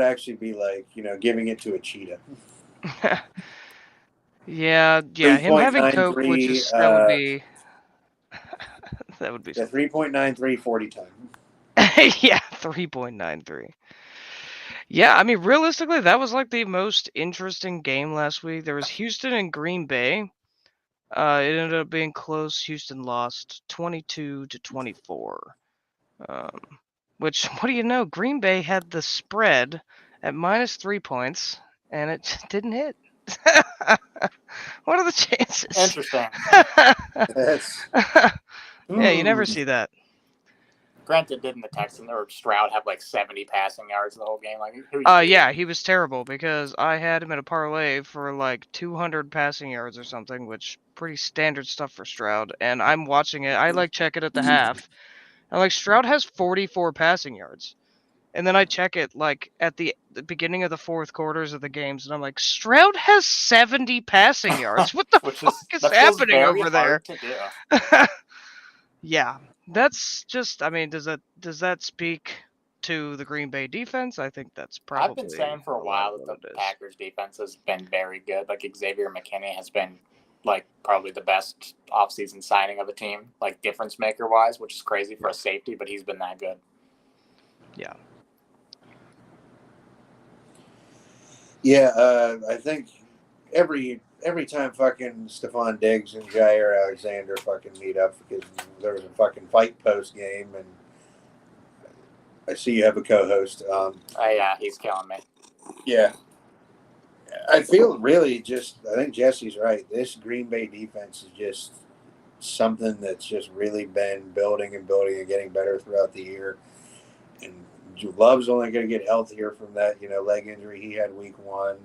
actually be giving it to a cheetah. Yeah, him having coke would just that would be that would be 3.93 40 time. Yeah, 3.93. Yeah, I mean, realistically, that was like the most interesting game last week. There was Houston and Green Bay. It ended up being close. Houston lost 22-24. Which, what do you know? Green Bay had the spread at -3 points, and it just didn't hit. What are the chances? Interesting. That's Yeah, you never see that. Granted, didn't the Texans or Stroud have like 70 passing yards the whole game? Like, who? Yeah, he was terrible because I had him in a parlay for like 200 passing yards or something, which pretty standard stuff for Stroud. And I'm watching it. I like check it at the half. And like Stroud has 44 passing yards. And then I check it like at the beginning of the fourth quarters of the games, and I'm like, Stroud has 70 passing yards. What the fuck is happening over there? To do. Yeah, that's just. I mean, does that speak to the Green Bay defense? I think that's probably. I've been saying for a while that the Packers defense has been very good. Like Xavier McKinney has been like probably the best offseason signing of a team, like difference maker wise, which is crazy for a safety, but he's been that good. Yeah. Yeah, I think every time fucking Stephon Diggs and Jair Alexander fucking meet up because there was a fucking fight post game, and I see you have a co-host. Yeah, he's killing me. Yeah, I feel really just. I think Jesse's right. This Green Bay defense is just something that's just really been building and getting better throughout the year. And Love's only going to get healthier from that, leg injury he had week 1.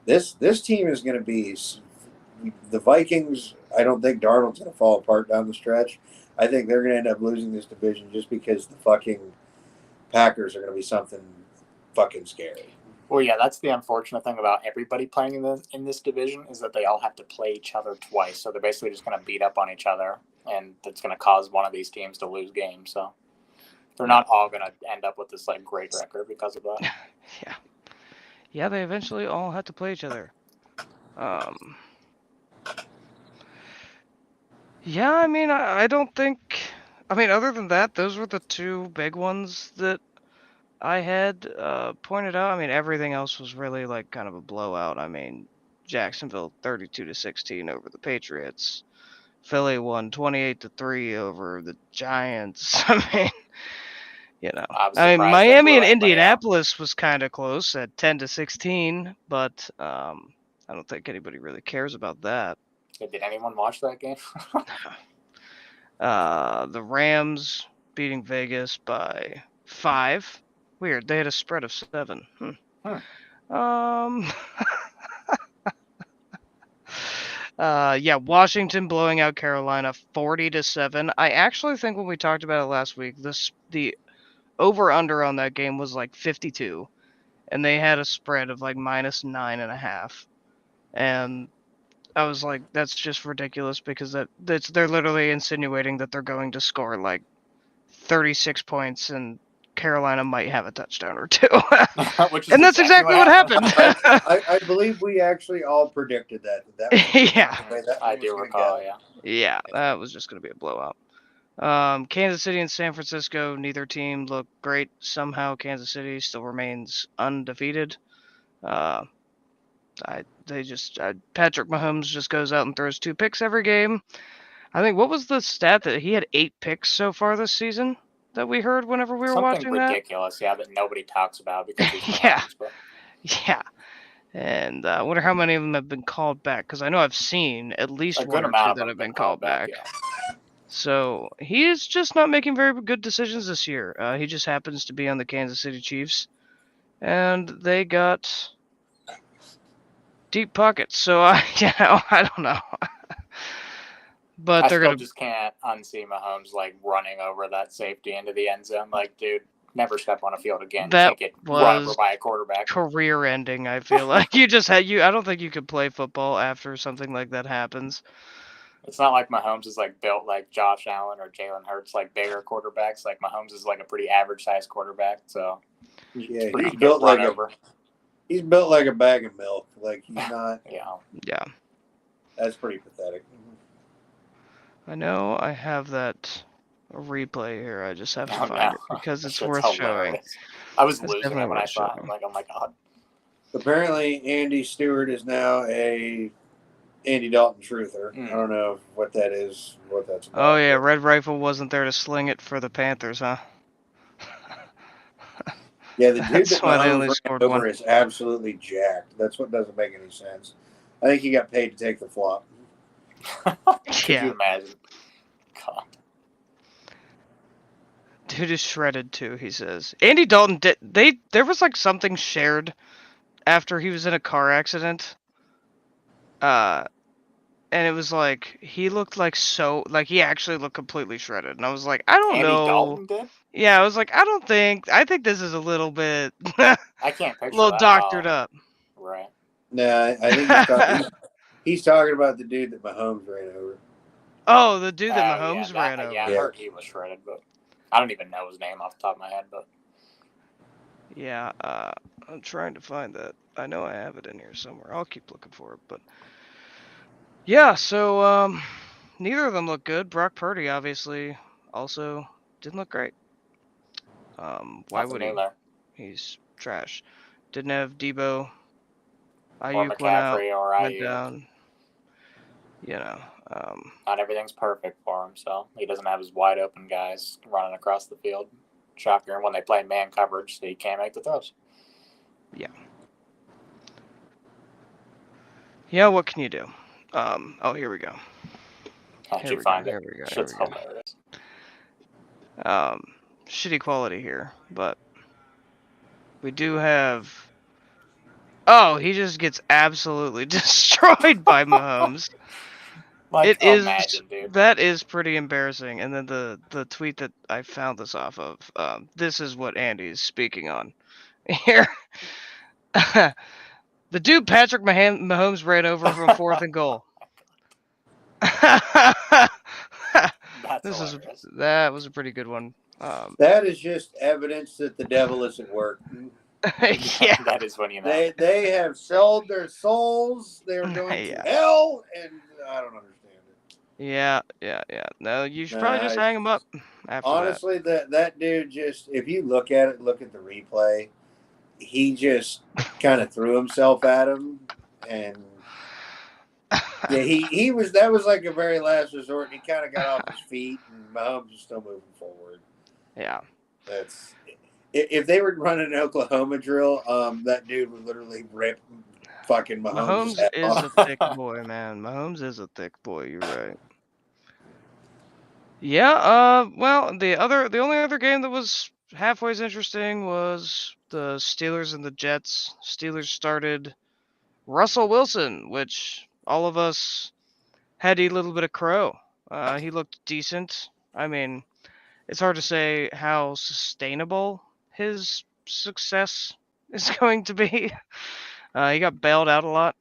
This team is going to be the Vikings. I don't think Darnold's going to fall apart down the stretch. I think they're going to end up losing this division just because the fucking Packers are going to be something fucking scary. Well, yeah, that's the unfortunate thing about everybody playing in this division is that they all have to play each other twice. So they're basically just going to beat up on each other, and it's going to cause one of these teams to lose games. So they're not all going to end up with this like great record because of that. Yeah. Yeah, they eventually all had to play each other. Yeah, I mean, I don't think. I mean, other than that, those were the two big ones that I had pointed out. I mean, everything else was really like kind of a blowout. I mean, Jacksonville 32-16 over the Patriots. Philly won 28-3 over the Giants. I mean, I mean, Miami and Indianapolis was kind of close at 10-16, but I don't think anybody really cares about that. Did anyone watch that game? The Rams beating Vegas by 5. Weird. They had a spread of 7. Yeah, Washington blowing out Carolina 40-7. I actually think when we talked about it last week, the over-under on that game was like 52, and they had a spread of like -9.5. And I was like, that's just ridiculous because they're literally insinuating that they're going to score like 36 points and Carolina might have a touchdown or 2. And that's exactly what happened. I believe we actually all predicted that. Yeah. I do recall, yeah. Yeah, that was just going to be a blowout. Kansas City and San Francisco, neither team looked great. Somehow Kansas City still remains undefeated. Patrick Mahomes just goes out and throws 2 picks every game. I think, what was the stat that he had 8 picks so far this season that we heard whenever we were watching that? Something ridiculous, yeah, that nobody talks about because he's Yeah. And I wonder how many of them have been called back, because I know I've seen at least 1 or 2 that have been called back. Yeah. So he is just not making very good decisions this year. He just happens to be on the Kansas City Chiefs, and they got deep pockets. So I don't know. But I just can't unsee Mahomes like running over that safety into the end zone. Like, dude, never step on a field again. That get run over by a quarterback. Career ending. I feel like I don't think you could play football after something like that happens. It's not like Mahomes is like built like Josh Allen or Jalen Hurts, like bigger quarterbacks. Like Mahomes is like a pretty average sized quarterback. So yeah, he's built like he's built like a bag of milk. Like he's not. Yeah. That's pretty pathetic. I know I have that replay here. I just have to find it because it's worth showing. I was That's losing definitely it when what I it should saw be. him. Like, oh my god. Apparently, Andy Stewart is now a Andy Dalton truther. I don't know what that is, what that's about. Oh yeah, Red Rifle wasn't there to sling it for the Panthers, huh? Yeah, the dude That's that why they Mahomes only ran scored over one. is absolutely jacked. That's what doesn't make any sense. I think he got paid to take the flop. Could Yeah. you imagine? God. Dude is shredded too, he says. Andy Dalton there was like something shared after he was in a car accident. And it was like he looked like he actually looked completely shredded. And I was like, I don't Andy know. Dalton did? Yeah, I was like, I think this is a little bit I can't picture a little that doctored at all. up. Right. No, I think he's talking about the dude that Mahomes ran over. Oh, the dude that Oh, Mahomes yeah, ran over. Yeah, I heard he was shredded, but I don't even know his name off the top of my head. But Yeah, I'm trying to find that. I know I have it in here somewhere. I'll keep looking for it, but yeah. So neither of them look good. Brock Purdy obviously also didn't look great. Why would he? There. He's trash. Didn't have Debo. Or Ayuk went out, McCaffrey or went Ayuk. down. You know, Not everything's perfect for him, so he doesn't have his wide open guys running across the field. Shocker when they play man coverage, so he can't make the throws. yeah. Yeah, what can you do? Oh, here we go. How'd you find it? Here we go. Shit's hilarious. Shitty quality here, but we do have. Oh, he just gets absolutely destroyed by Mahomes. Like, It is imagine, dude. that is pretty embarrassing. And then the tweet that I found this off of, this is what Andy's speaking on here. The dude Patrick Mahomes ran over from 4th and goal. That was a pretty good one. That is just evidence that the devil is at work. Yeah, that is when you know. They have sold their souls. They are going to hell, and I don't understand it. Yeah. No, you should probably just hang him up. After honestly, that dude just, if you look at the replay, he just kind of threw himself at him, and yeah, that was like a very last resort. And he kind of got off his feet, and Mahomes is still moving forward. Yeah, that's. If they were running an Oklahoma drill, that dude would literally rip fucking Mahomes. Mahomes is a thick boy, man. Mahomes is a thick boy. You're right. Yeah. Well, the only other game that was halfway as interesting was the Steelers and the Jets. Steelers started Russell Wilson, which all of us had a little bit of crow. He looked decent. I mean, it's hard to say how sustainable his success is going to be. He got bailed out a lot.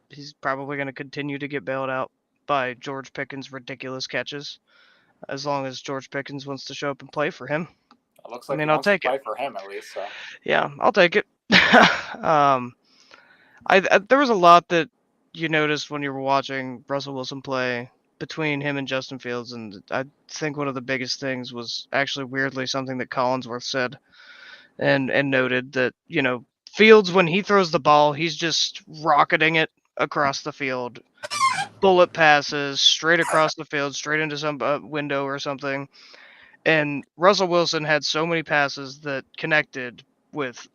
He's probably going to continue to get bailed out by George Pickens' ridiculous catches, as long as George Pickens wants to show up and play for him. It looks like I'll take it. Play for him at least. So. Yeah, I'll take it. There was a lot that you noticed when you were watching Russell Wilson play between him and Justin Fields, and I think one of the biggest things was actually weirdly something that Collinsworth said and noted that, Fields, when he throws the ball, he's just rocketing it across the field. Bullet passes straight across the field, straight into some window or something. And Russell Wilson had so many passes that connected with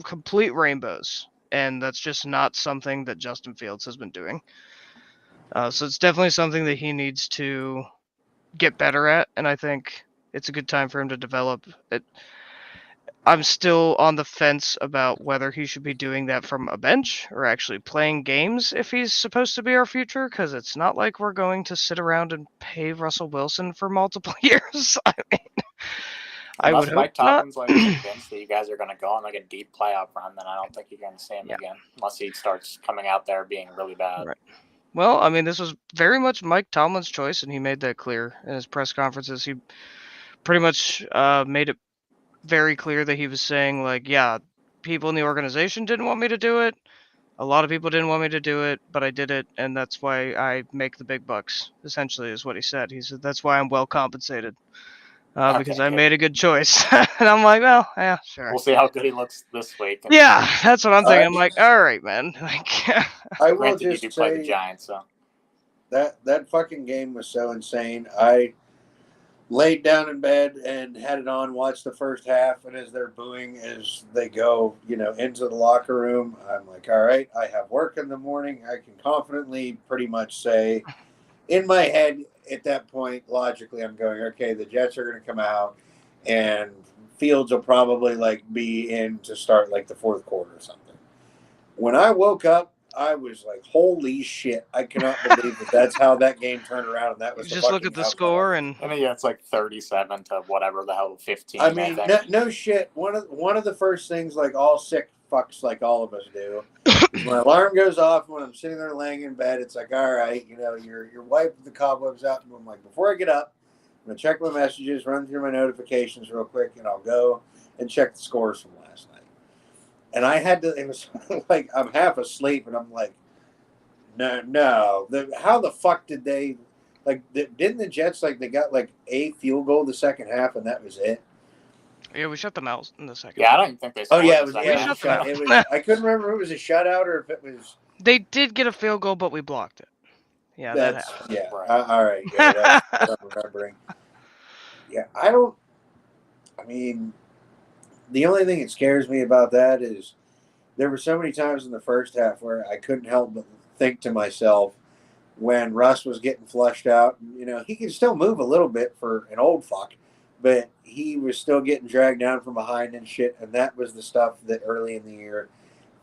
complete rainbows. And that's just not something that Justin Fields has been doing. So it's definitely something that he needs to get better at. And I think it's a good time for him to develop it. I'm still on the fence about whether he should be doing that from a bench or actually playing games if he's supposed to be our future, because it's not like we're going to sit around and pay Russell Wilson for multiple years. I mean, I would hope Mike Tomlin's not. Convinced that you guys are going to go on like a deep playoff run, then I don't think you're going to see him again unless he starts coming out there being really bad. Right. Well, I mean, this was very much Mike Tomlin's choice, and he made that clear in his press conferences. He pretty much made it very clear that he was saying, like, yeah, people in the organization didn't want me to do it. A lot of people didn't want me to do it, but I did it, and that's why I make the big bucks, essentially, is what he said. He said, that's why I'm well compensated. because Okay, I good. made a good choice. And I'm like, well, yeah, sure. We'll see how good he looks this week. And Yeah, that's what I'm thinking. I- I'm like, all right, man. Like, I will granted, you just do play the say Giants, so that fucking game was so insane. I laid down in bed and had it on, watched the first half, and as they're booing as they go, into the locker room, I'm like, all right, I have work in the morning. I can confidently pretty much say in my head at that point, logically, I'm going, okay, the Jets are going to come out and Fields will probably be in to start the fourth quarter or something. When I woke up, I was like, holy shit, I cannot believe that's how that game turned around. And that was you the just look fucking at the outcome. score and yeah, it's like 37 to whatever the hell, 15. I mean, no shit. One of the first things all sick fucks all of us do is when alarm goes off, when I'm sitting there laying in bed, it's like, all right, you're wiping the cobwebs out, and I'm like, before I get up, I'm gonna check my messages, run through my notifications real quick, and I'll go and check the scores from last night. And I had to. It was like I'm half asleep, and I'm like, no. How the fuck did they? Didn't the Jets they got a field goal the second half, and that was it? yeah, we shut them out in the second. Yeah, I don't even think they. Oh yeah, it was. I couldn't remember if it was a shutout or if it was. They did get a field goal, but we blocked it. Yeah, that happened. Yeah. Right. All right. Yeah, that's what I'm remembering. Yeah, I mean, the only thing that scares me about that is there were so many times in the first half where I couldn't help but think to myself when Russ was getting flushed out. He can still move a little bit for an old fuck, but he was still getting dragged down from behind and shit. And that was the stuff that early in the year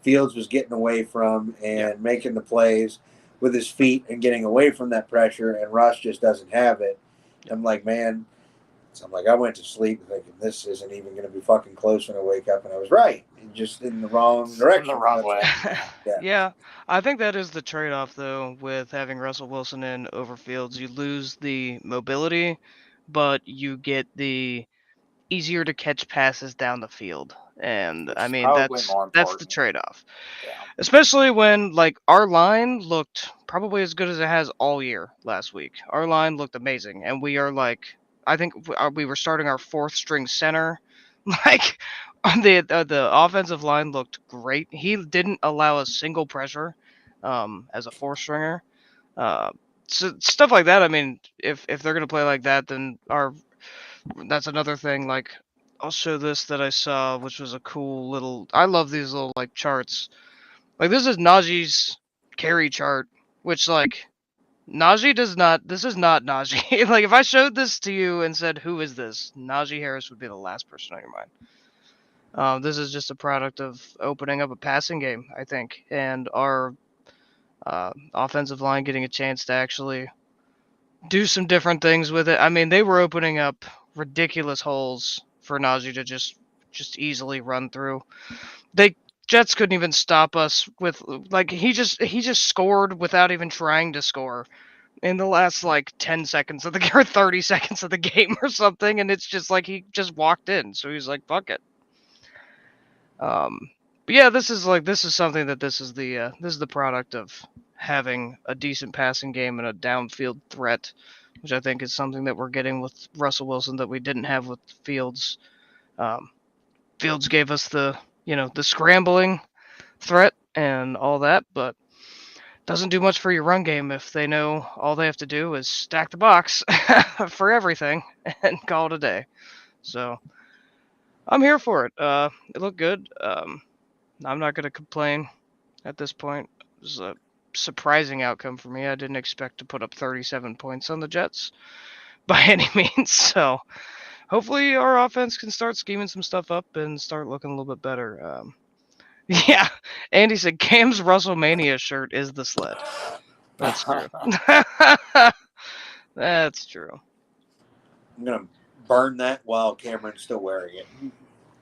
Fields was getting away from and making the plays with his feet and getting away from that pressure. And Russ just doesn't have it. I'm like, man. So I'm like, I went to sleep thinking this isn't even going to be fucking close when I wake up, and I was right, just in the wrong direction, In the wrong way. Yeah, I think that is the trade-off though with having Russell Wilson in over Fields. You lose the mobility, but you get the easier to catch passes down the field. And I mean that's the trade-off. Yeah. Especially when our line looked probably as good as it has all year last week. Our line looked amazing, and we are I think we were starting our fourth string center. The offensive line looked great. He didn't allow a single pressure as a fourth stringer. So stuff like that. I mean, if they're gonna play like that, then that's another thing. I'll show this that I saw, which was a cool little. I love these little charts. This is Najee's carry chart, which Najee does not. This is not Najee. If I showed this to you and said, "Who is this?" Najee Harris would be the last person on your mind. This is just a product of opening up a passing game, I think, and our offensive line getting a chance to actually do some different things with it. I mean, they were opening up ridiculous holes for Najee to just easily run through. Jets couldn't even stop us with he just scored without even trying to score in the last 10 seconds of the or 30 seconds of the game or something, and it's just he just walked in, so he's like, fuck it. But yeah, this is something that this is the product of having a decent passing game and a downfield threat, which I think is something that we're getting with Russell Wilson that we didn't have with Fields. Fields gave us the scrambling threat and all that, but doesn't do much for your run game if they know all they have to do is stack the box for everything and call it a day. So I'm here for it. It looked good. I'm not going to complain at this point. It was a surprising outcome for me. I didn't expect to put up 37 points on the Jets by any means. So hopefully our offense can start scheming some stuff up and start looking a little bit better. Yeah, Andy said Cam's WrestleMania shirt is the sled. That's true. That's true. I'm gonna burn that while Cameron's still wearing it.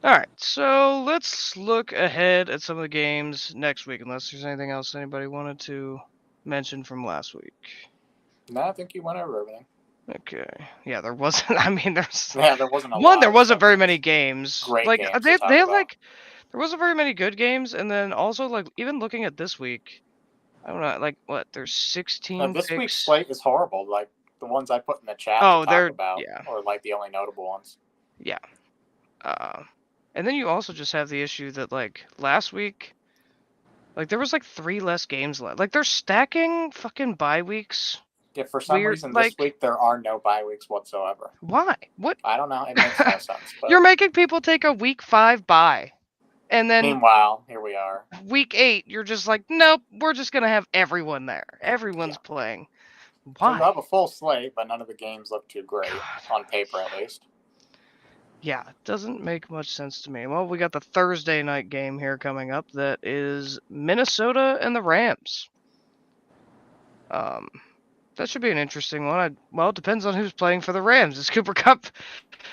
All right, so let's look ahead at some of the games next week, unless there's anything else anybody wanted to mention from last week. No, I think you went over everything. Okay. Yeah, there wasn't. I mean, there wasn't a lot. There wasn't very many games. Great games they had there wasn't very many good games, and then also even looking at this week, I don't know, what there's 16. This week's slate is horrible. the ones I put in the chat Oh, to talk they're about, yeah. or like the only notable ones. Yeah. And then you also just have the issue that like last week, like there was like 3 less games left. Like they're stacking fucking bye weeks. Yeah, for some Weird, reason like this week there are no bye weeks whatsoever. why? What? I don't know. It makes no sense. But You're making people take a week 5 bye, and then meanwhile, here we are. week 8, you're just like, nope, we're just gonna have everyone there. Everyone's playing. So you Why? have a full slate, but none of the games look too great on paper, at least. Yeah, it doesn't make much sense to me. Well, we got the Thursday night game here coming up. That is Minnesota and the Rams. That should be an interesting one. Well, it depends on who's playing for the Rams. Is Cooper Kupp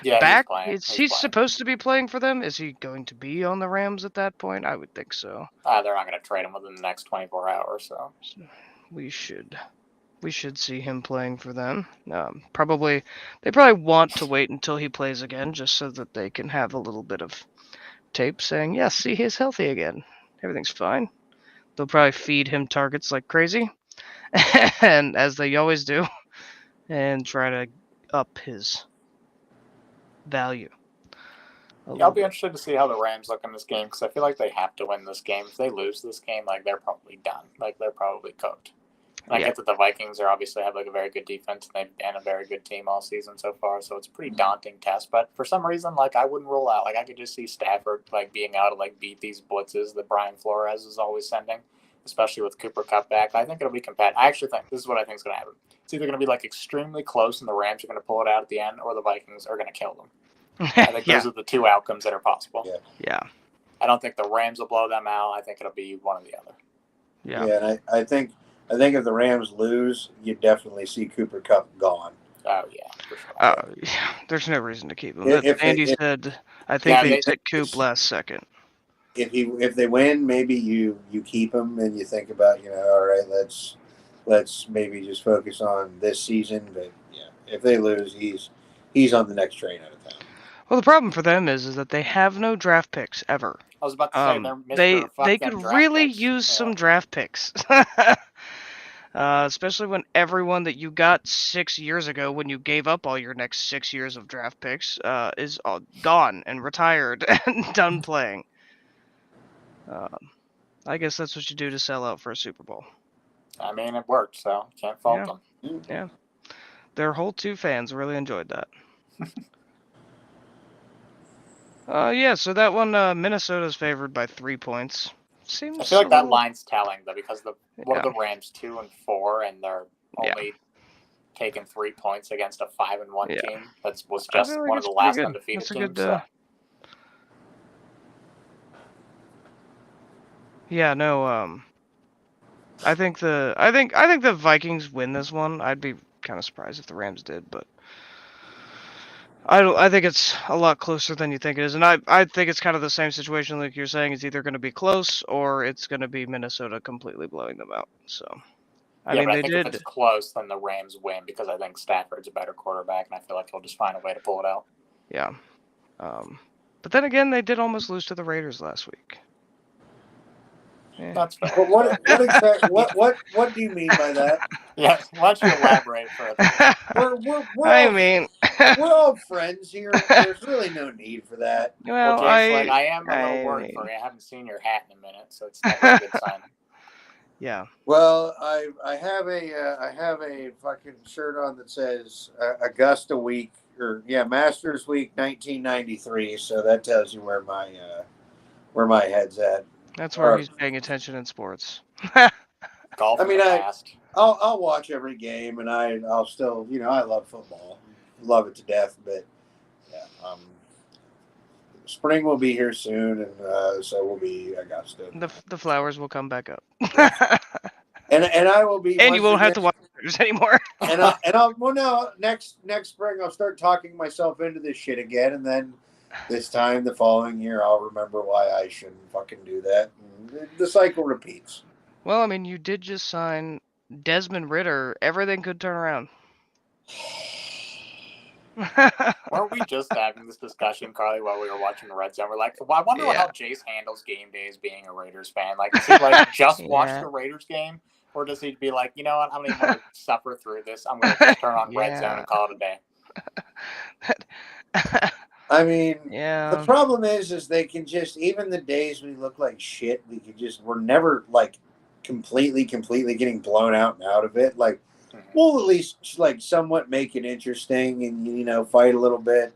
back? He's He's playing. supposed to be playing for them. Is he going to be on the Rams at that point? I would think so. They're not going to trade him within the next 24 hours, so We should see him playing for them. They probably want to wait until he plays again, just so that they can have a little bit of tape saying, yes, see, he's healthy again. Everything's fine. They'll probably feed him targets like crazy, and as they always do, and try to up his value. I'll be interested to see how the Rams look in this game, because I feel like they have to win this game. If they lose this game, like they're probably done. Like they're probably cooked. I get that the Vikings are obviously have like a very good defense and a very good team all season so far, so it's a pretty daunting test. But for some reason, like I wouldn't rule out. Like I could just see Stafford like being able to like beat these blitzes that Brian Flores is always sending, especially with Cooper Kupp back. I think it'll be competitive. I actually think this is what I think is going to happen. It's either going to be like extremely close and the Rams are going to pull it out at the end, or the Vikings are going to kill them. I think those are the 2 outcomes that are possible. Yeah. I don't think the Rams will blow them out. I think it'll be one or the other. Yeah. And I think if the Rams lose, you definitely see Cooper Kupp gone. Oh yeah, for sure. Yeah, there's no reason to keep him. Andy said, I think they took Coop last second. If they win, maybe you keep him and you think about, all right, let's maybe just focus on this season. But yeah, if they lose, he's on the next train out of town. Well, the problem for them is that they have no draft picks ever. I was about to say they could really use some draft picks. Especially when everyone that you got 6 years ago, when you gave up all your next 6 years of draft picks, is all gone and retired and done playing. I guess that's what you do to sell out for a Super Bowl. I mean, it worked, so can't fault them. Yeah. Their whole 2 fans really enjoyed that. So that one, Minnesota's favored by 3 points. Seems I feel like that line's telling, though, because the Rams 2-4, and they're only taking 3 points against a 5-1 team. That was just one of the last undefeated teams. Yeah, no. I think the Vikings win this one. I'd be kind of surprised if the Rams did, but I think it's a lot closer than you think it is, and I think it's kind of the same situation like you're saying. It's either going to be close or it's going to be Minnesota completely blowing them out. So, I think if it's close, then the Rams win, because I think Stafford's a better quarterback, and I feel like he'll just find a way to pull it out. Yeah, but then again, they did almost lose to the Raiders last week. Yeah. That's fair. But what do you mean by that? Yeah, why don't you elaborate further? We're all friends here. There's really no need for that. Well, James, I am a little worried for you. I haven't seen your hat in a minute, so it's not a good sign. Yeah. Well, I have a fucking shirt on that says Augusta Week Masters Week 1993. So that tells you where my head's at. That's where he's paying attention in sports. Golf. I mean, I'll watch every game, and I'll still, I love football, love it to death. But yeah, spring will be here soon, and so will be Augusta. The flowers will come back up. and I will be. And you won't have to watch Raiders anymore. Next spring I'll start talking myself into this shit again, and then. This time, the following year, I'll remember why I shouldn't fucking do that. And the cycle repeats. Well, I mean, you did just sign Desmond Ridder. Everything could turn around. Weren't we just having this discussion, Carly, while we were watching the Red Zone? We're like, well, I wonder how Jace handles game days being a Raiders fan. Like, does he just watch the Raiders game Or does he be like, you know what? I don't even want to suffer through this. I'm going to just turn on Red Zone and call it a day. I mean, Yeah. the problem is they can just, even the days we look like shit, we're never like completely getting blown out and out of it. Like, we'll at least like somewhat make it interesting and, fight a little bit.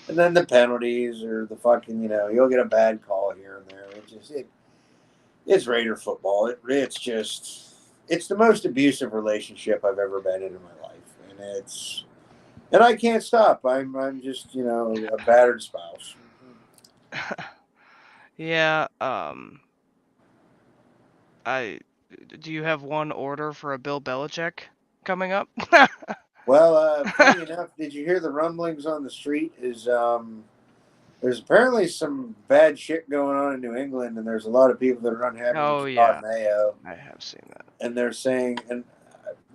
And then the penalties or the fucking, you'll get a bad call here and there. It's Raider football. It's the most abusive relationship I've ever been in my life. And I can't stop. I'm just, a battered spouse. Yeah. Do you have one order for a Bill Belichick coming up? Well, funny enough, did you hear the rumblings on the street? There's apparently some bad shit going on in New England, and there's a lot of people that are unhappy with Todd Mayo. I have seen that. And they're saying, and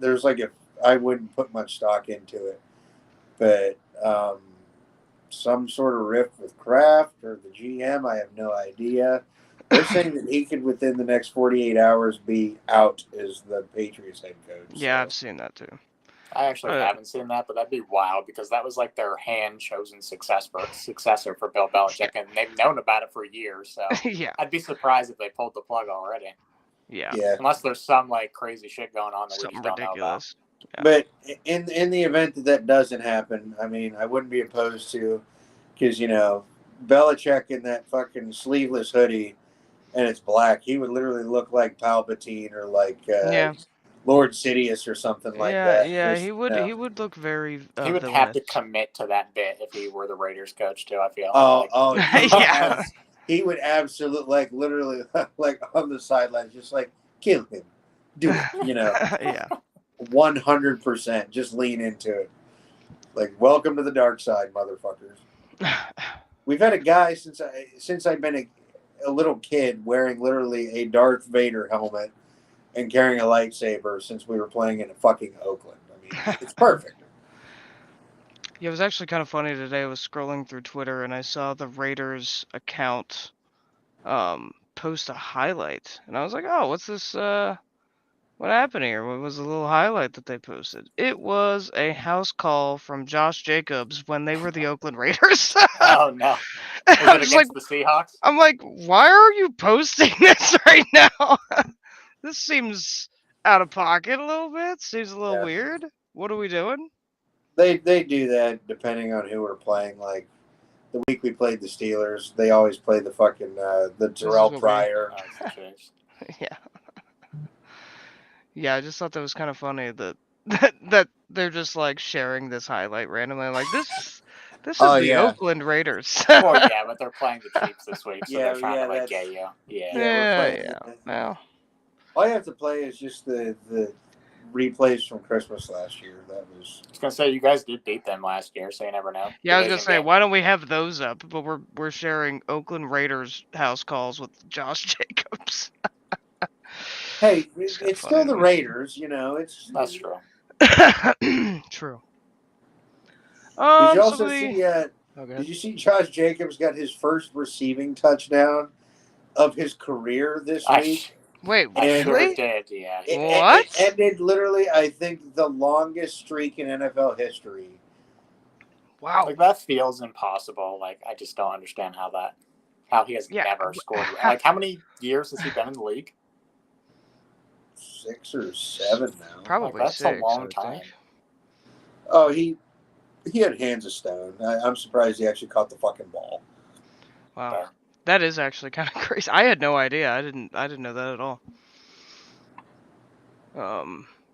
there's I wouldn't put much stock into it, but some sort of rift with Kraft or the GM, I have no idea. They're saying that he could, within the next 48 hours, be out as the Patriots head coach. Yeah, I've seen that too. I actually haven't seen that, but that'd be wild because that was like their hand-chosen successor for Bill Belichick, and they've known about it for years. So yeah, I'd be surprised if they pulled the plug already. Yeah. Unless there's some like crazy shit going on that Something we just don't ridiculous. know about. But in the event that doesn't happen, I mean, I wouldn't be opposed to, because Belichick in that fucking sleeveless hoodie, and it's black. He would literally look like Palpatine or like Lord Sidious or something like that. Yeah, he would. He would look very. He would have to commit to that bit if he were the Raiders coach too. I feel. Yeah. He would absolutely, literally, on the sidelines, just kill him, do it. Yeah. 100%. Just lean into it. Welcome to the dark side, motherfuckers. We've had a guy since I've been a little kid wearing literally a Darth Vader helmet and carrying a lightsaber since we were playing in fucking Oakland. I mean, it's perfect. Yeah, it was actually kind of funny today. I was scrolling through Twitter and I saw the Raiders account post a highlight. And I was like, oh, what's this? What happened here? What was the little highlight that they posted? It was a house call from Josh Jacobs when they were the Oakland Raiders. Oh, no. Was it against the Seahawks? I'm like, why are you posting this right now? This seems out of pocket a little bit. Seems a little weird. What are we doing? They do that depending on who we're playing. Like the week we played the Steelers, they always play the fucking the Terrell Pryor. Yeah. Yeah, I just thought that was kind of funny that they're just sharing this highlight randomly. Like this is the Oakland Raiders. Well, yeah, but they're playing the Chiefs this week, so they're trying to get you. Yeah. Well, all you have to play is just the replays from Christmas last year. That was. I was gonna say you guys did beat them last year, so you never know. Yeah, I was gonna say why don't we have those up? But we're sharing Oakland Raiders house calls with Josh Jacobs. Hey, it's still the Raiders, That's true. True. Did you also see? Did you see Josh Jacobs got his first receiving touchdown of his career this week? Wait, I sure did, yeah. What? It ended literally, I think, the longest streak in NFL history. Wow. That feels impossible. I just don't understand how he has never scored. How many years has he been in the league? 6 or 7 now. Probably that's 6, a long time. Oh, he had hands of stone. I'm surprised he actually caught the fucking ball. Wow. That is actually kind of crazy. I had no idea. I didn't know that at all.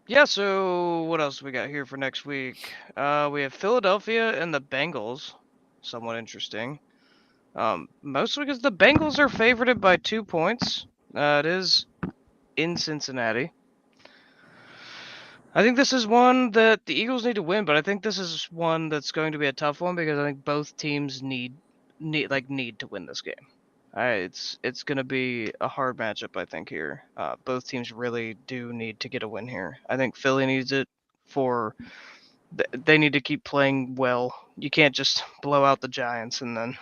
Yeah, so what else do we got here for next week? We have Philadelphia and the Bengals. Somewhat interesting. Mostly because the Bengals are favorited by 2 points. It is in Cincinnati. I think this is one that the Eagles need to win, but I think this is one that's going to be a tough one because I think both teams need to win this game. It's going to be a hard matchup, I think, here. Both teams really do need to get a win here. I think Philly needs it they need to keep playing well. You can't just blow out the Giants and then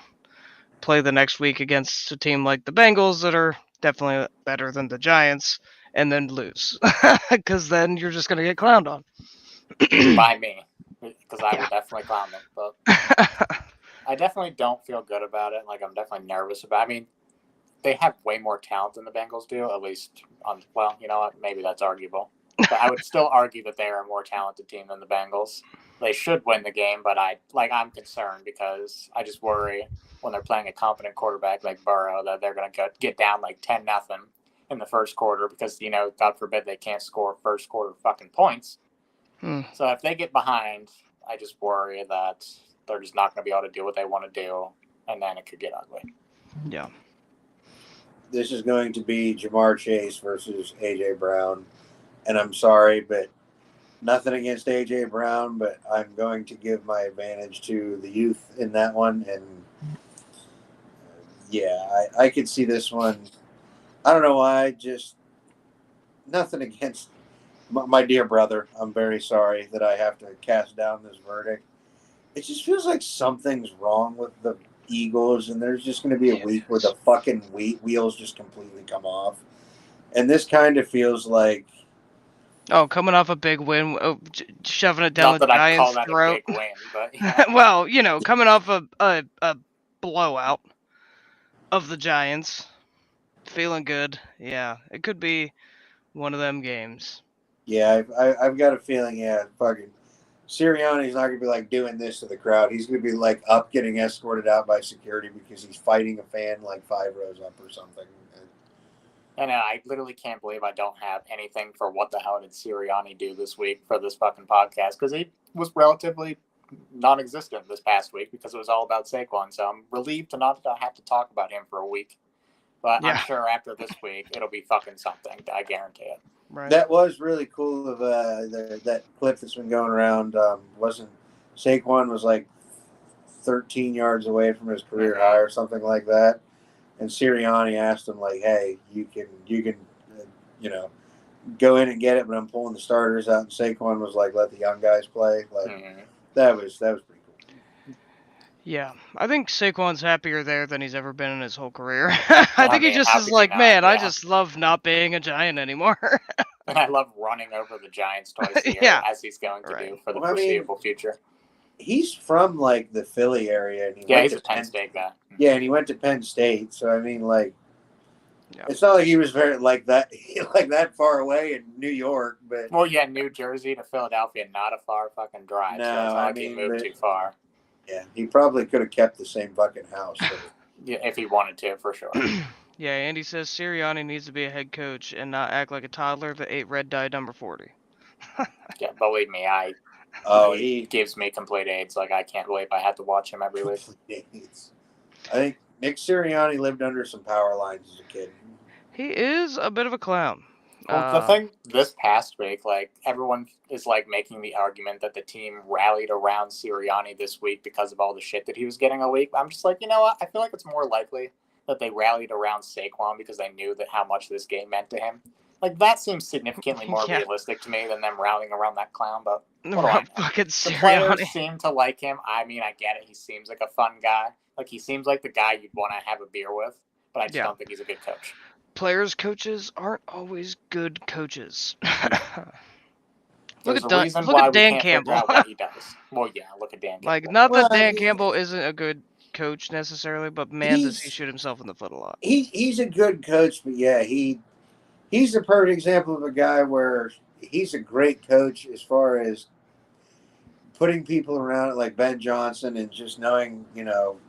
play the next week against a team like the Bengals that are definitely better than the Giants and then lose, because then you're just gonna get clowned on. By me, because I Yeah. will definitely clown them. But I definitely don't feel good about it. Like, I'm definitely nervous about it. I mean, they have way more talent than the Bengals do, at least on, well, you know what? Maybe that's arguable. But I would still argue that they are a more talented team than the Bengals. They should win the game, but I'm concerned because I just worry when they're playing a competent quarterback like Burrow that they're going to get down like 10-0 in the first quarter because, you know, God forbid they can't score first quarter fucking points. So if they get behind, I just worry that they're just not going to be able to do what they want to do, and then it could get ugly. Yeah. This is going to be Jamar Chase versus A.J. Brown. And I'm sorry, but nothing against A.J. Brown, but I'm going to give my advantage to the youth in that one. And yeah, I could see this one. I don't know why, just nothing against my dear brother. I'm very sorry that I have to cast down this verdict. It just feels like something's wrong with the Eagles, and there's just going to be a week where the fucking wheels just completely come off. And this kind of feels like, coming off a big win, shoving it down Not the that I'd call Giants' that throat. a big win, but yeah. Well, you know, coming off a blowout of the Giants, feeling good. Yeah, it could be one of them games. yeah, I've got a feeling, fucking Sirianni's not going to be like doing this to the crowd. He's going to be like up getting escorted out by security because he's fighting a fan like 5 rows up or something. And I literally can't believe I don't have anything for what the hell did Sirianni do this week for this fucking podcast, because he was relatively non-existent this past week because it was all about Saquon. So I'm relieved to not have to talk about him for a week. But Yeah. I'm sure after this week, it'll be fucking something. I guarantee it. Right. That was really cool of that clip that's been going around. Wasn't Saquon was like 13 yards away from his career high or something like that, and Sirianni asked him like, "Hey, you can you know, go in and get it, but I'm pulling the starters out." And Saquon was like, "Let the young guys play." Like that was pretty cool. Yeah, I think Saquon's happier there than he's ever been in his whole career. I think he just is like, man, I just love not being a Giant anymore. And I love running over the Giants twice a year, as he's going to do for the foreseeable future. He's from like the Philly area, and he's a Penn State guy. Yeah, and he went to Penn State, so I mean, like, it's not like he was very like that far away in New York, but New Jersey to Philadelphia, not a far fucking drive. No, so it's not like he moved too far. Yeah, he probably could have kept the same fucking house. Yeah, if he wanted to, for sure. Yeah, Andy says Sirianni needs to be a head coach and not act like a toddler that ate red dye number 40. Yeah, believe me, he gives me complete AIDS. Like, I can't believe I had to watch him every week. I think Nick Sirianni lived under some power lines as a kid. He is a bit of a clown. Well, the thing this past week, like, everyone is like making the argument that the team rallied around Sirianni this week because of all the shit that he was getting a week. I'm just like, you know what? I feel like it's more likely that they rallied around Saquon because they knew that how much this game meant to him. Like, that seems significantly more realistic to me than them rallying around that clown. But the players seem to like him. I mean, I get it. He seems like a fun guy. Like, he seems like the guy you'd want to have a beer with. But I just don't think he's a good coach. Players' coaches aren't always good coaches. Look at Dan Campbell. What he does. Well, yeah, look at Dan Campbell. Like, not that Dan Campbell isn't a good coach necessarily, but man, does he shoot himself in the foot a lot. He's a good coach, but yeah, he's a perfect example of a guy where he's a great coach as far as putting people around it like Ben Johnson and just knowing,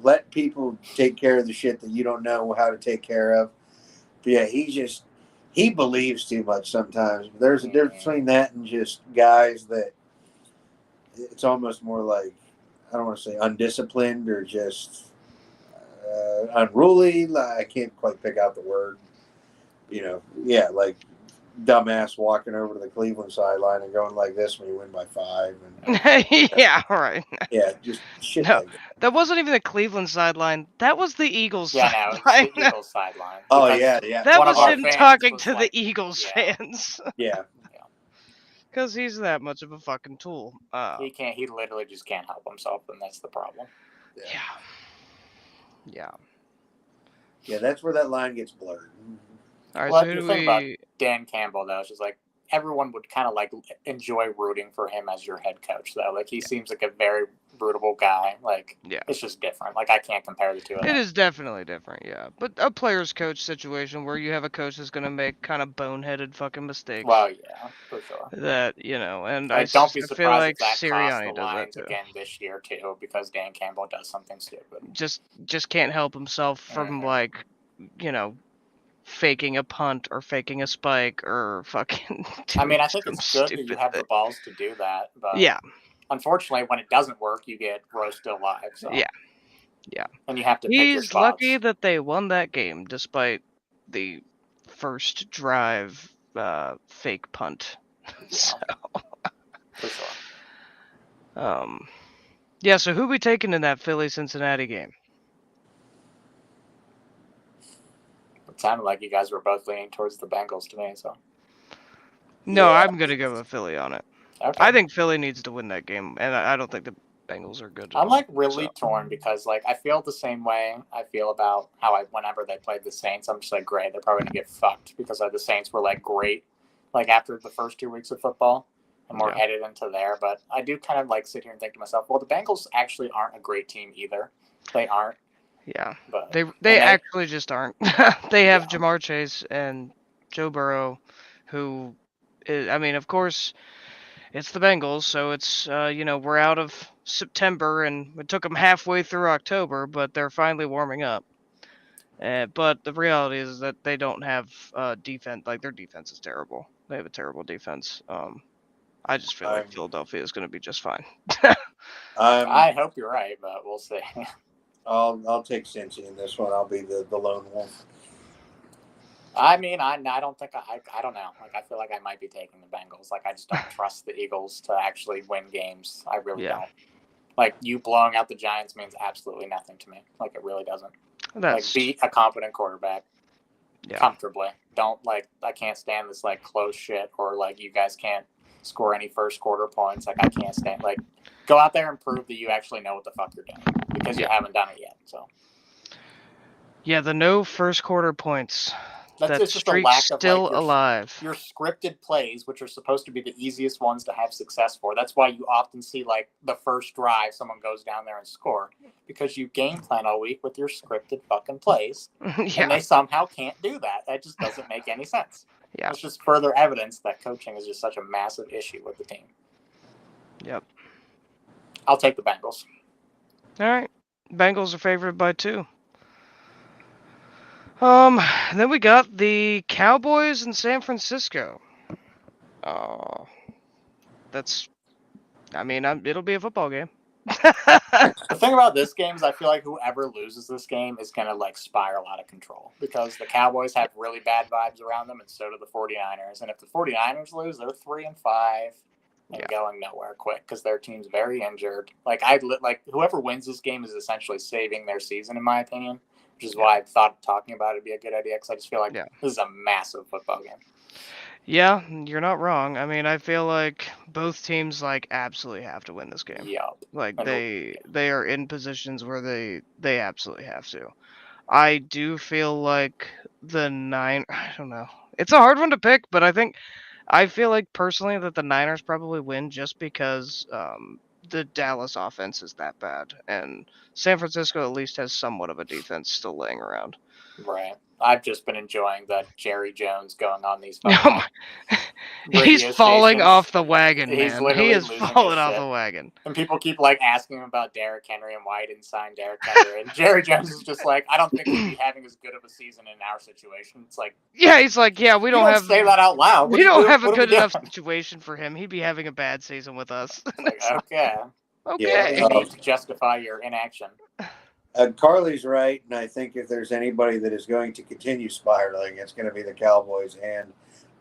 let people take care of the shit that you don't know how to take care of. But yeah, he believes too much sometimes. But there's a difference between that and just guys that it's almost more like, I don't want to say undisciplined or just unruly. I can't quite pick out the word. Like dumbass walking over to the Cleveland sideline and going like this when you win by 5. Yeah, right. Yeah, just shit. No, that wasn't even the Cleveland sideline. That was the Eagles sideline. Yeah, no, the Eagles sideline. Oh, yeah. That was him talking to the Eagles fans. Yeah. Because he's that much of a fucking tool. He literally just can't help himself, and that's the problem. Yeah. Yeah, that's where that line gets blurred. All right, so Dan Campbell, though, it's just like everyone would kind of like enjoy rooting for him as your head coach, though. Like he seems like a very rootable guy. Like it's just different. Like I can't compare the two of them. It is definitely different, yeah. But a player's coach situation where you have a coach that's gonna make kind of boneheaded fucking mistakes. Well, yeah, for sure. That and like, don't be surprised feel like if that Sirianni cost the does Lions that too. again this year too, because Dan Campbell does something stupid. Just can't help himself from like, faking a punt or faking a spike or fucking. I mean, I think it's good that you have the balls to do that, but yeah. Unfortunately, when it doesn't work, you get roasted alive. So. Yeah. And you have to pick your He's spots. lucky that they won that game despite the first drive fake punt. So. For sure. Yeah, so who we taking in that Philly-Cincinnati game? It sounded like you guys were both leaning towards the Bengals to me, so. No, I'm going to go with Philly on it. Okay. I think Philly needs to win that game, and I don't think the Bengals are good. I'm like really torn because like I feel the same way I feel about how whenever they played the Saints, I'm just like, great, they're probably gonna get fucked because the Saints were like great, like after the first 2 weeks of football, and we're headed into there. But I do kind of like sit here and think to myself, well, the Bengals actually aren't a great team either. They aren't. Yeah, but they actually just aren't. They have Jamar Chase and Joe Burrow, who is, I mean, of course. It's the Bengals, so it's, we're out of September, and it took them halfway through October, but they're finally warming up. But the reality is that they don't have defense. Like, their defense is terrible. They have a terrible defense. I just feel like Philadelphia is going to be just fine. I hope you're right, but we'll see. I'll take Cincy in this one. I'll be the lone wolf. I mean, I don't think I don't know. Like, I feel like I might be taking the Bengals. Like, I just don't trust the Eagles to actually win games. I really don't. Like, you blowing out the Giants means absolutely nothing to me. Like, it really doesn't. Like, beat a competent quarterback comfortably. Don't, like, I can't stand this, like, close shit or, like, you guys can't score any first quarter points. Like, I can't stand, like, go out there and prove that you actually know what the fuck you're doing because you haven't done it yet. So. Yeah, the no first quarter points. That's just a lack of still alive. Your scripted plays, which are supposed to be the easiest ones to have success for. That's why you often see like the first drive, someone goes down there and score because you game plan all week with your scripted fucking plays, and they somehow can't do that. That just doesn't make any sense. Yeah, it's just further evidence that coaching is just such a massive issue with the team. Yep. I'll take the Bengals. All right, Bengals are favored by 2. Then we got the Cowboys in San Francisco. It'll be a football game. The thing about this game is I feel like whoever loses this game is going to like spiral out of control because the Cowboys have really bad vibes around them and so do the 49ers. And if the 49ers lose, they're 3-5 and going nowhere quick because their team's very injured. Like whoever wins this game is essentially saving their season in my opinion. Which is why I thought talking about it would be a good idea because I just feel like this is a massive football game. Yeah, you're not wrong. I mean, I feel like both teams like absolutely have to win this game. Yeah. Like they are in positions where they absolutely have to. I do feel like I don't know. It's a hard one to pick, but I feel like personally that the Niners probably win just because the Dallas offense is that bad, and San Francisco at least has somewhat of a defense still laying around. Right. I've just been enjoying that Jerry Jones going on these. He's falling off the wagon, man. He is falling off the wagon. And people keep like asking him about Derrick Henry and why he didn't sign Derrick Henry. And Jerry Jones is just like, I don't think we'd be having as good of a season in our situation. It's like, he's like, we don't say that out loud. We don't have a good enough situation for him. He'd be having a bad season with us. Like, okay. Okay. You need to justify your inaction. Carly's right, and I think if there's anybody that is going to continue spiraling, it's going to be the Cowboys and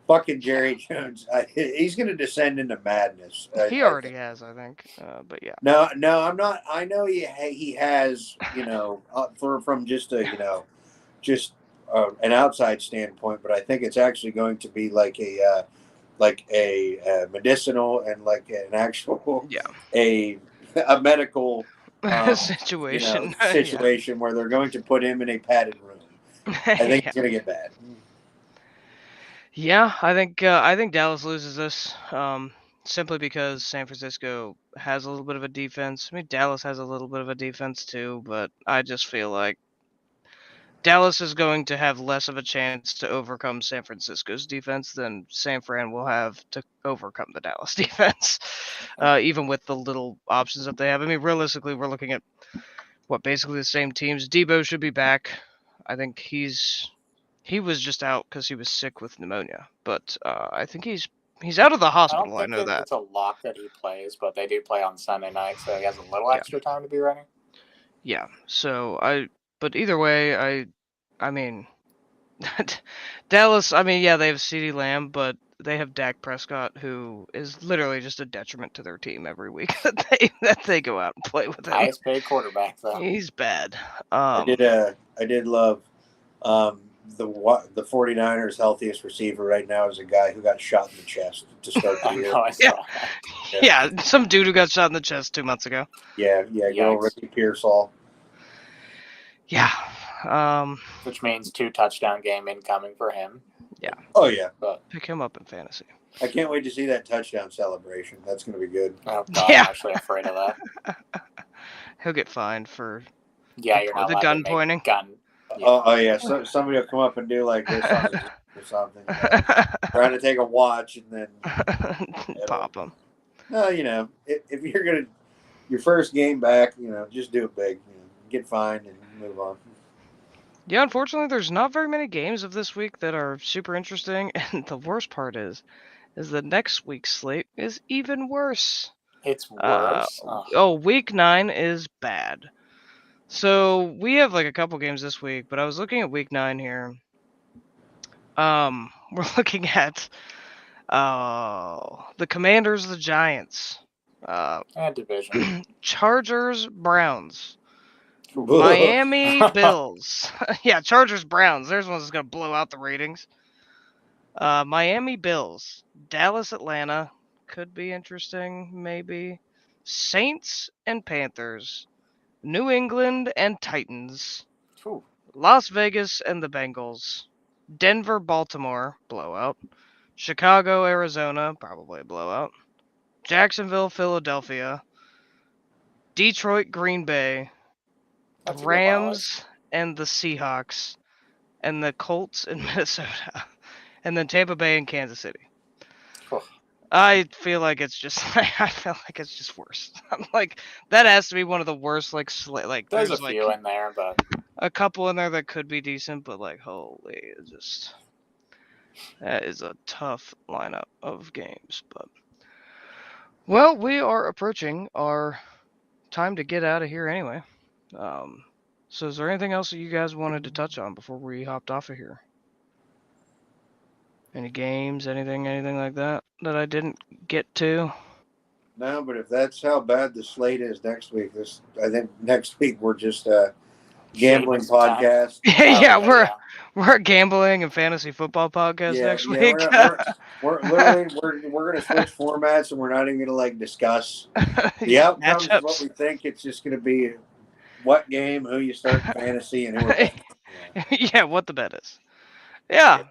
fucking Jerry Jones. He's going to descend into madness. He already has, I think. But yeah. No, I'm not. I know he has. From just an outside standpoint, but I think it's actually going to be like a medicinal and like an actual a medical. Situation where they're going to put him in a padded room. I think it's going to get bad. Yeah, I think Dallas loses this. Simply because San Francisco has a little bit of a defense. I mean, Dallas has a little bit of a defense too, but I just feel like Dallas is going to have less of a chance to overcome San Francisco's defense than San Fran will have to overcome the Dallas defense, even with the little options that they have. I mean, realistically, we're looking at basically the same teams. Debo should be back. I think he was just out because he was sick with pneumonia, but I think he's out of the I don't hospital. I think know that. it's a lock that he plays, but they do play on Sunday night, so he has a little Yeah. extra time to be ready. Yeah. So but either way, I mean, Dallas. I mean, yeah, they have CeeDee Lamb, but they have Dak Prescott, who is literally just a detriment to their team every week that they go out and play with him. Highest paid quarterback, though. He's bad. I did love the 49ers' healthiest receiver right now is a guy who got shot in the chest to start the year. I saw that. Yeah, some dude who got shot in the chest 2 months ago. Yeah, good old Ricky Pearsall. Yeah. Which means 2 touchdown game incoming for him. Yeah. Oh yeah. Pick him up in fantasy. I can't wait to see that touchdown celebration. That's going to be good. Oh God, I'm actually afraid of that. He'll get fined for you're not the gun pointing. Gun. Yeah. Oh yeah, somebody will come up and do like this or something. Trying to take a watch and then pop them. No, if you're gonna your first game back, just do it big. Get fined and move on. Yeah, unfortunately, there's not very many games of this week that are super interesting, and the worst part is the next week's slate is even worse. It's worse. Week 9 is bad. So we have like a couple games this week, but I was looking at week 9 here. We're looking at the Commanders, the Giants, division. Chargers, Browns. Miami Bills. Yeah, Chargers Browns. There's one that's going to blow out the ratings. Miami Bills. Dallas Atlanta. Could be interesting, maybe. Saints and Panthers. New England and Titans. Ooh. Las Vegas and the Bengals. Denver Baltimore. Blowout. Chicago Arizona. Probably a blowout. Jacksonville Philadelphia. Detroit Green Bay. That's Rams and the Seahawks, and the Colts in Minnesota, and then Tampa Bay and Kansas City. I feel like it's just worse. I'm like, that has to be one of the worst. There's a few in there, but a couple in there that could be decent, but holy, that is a tough lineup of games. But well, we are approaching our time to get out of here anyway. So is there anything else that you guys wanted to touch on before we hopped off of here? Any games, anything like that I didn't get to? No, but if that's how bad the slate is next week, I think next week we're just a gambling podcast. We're a gambling and fantasy football podcast next week. We're going to switch formats, and we're not even going to discuss the outcomes of what we think. It's just going to be what game, who you start in fantasy, and who. What the bet is. Yeah.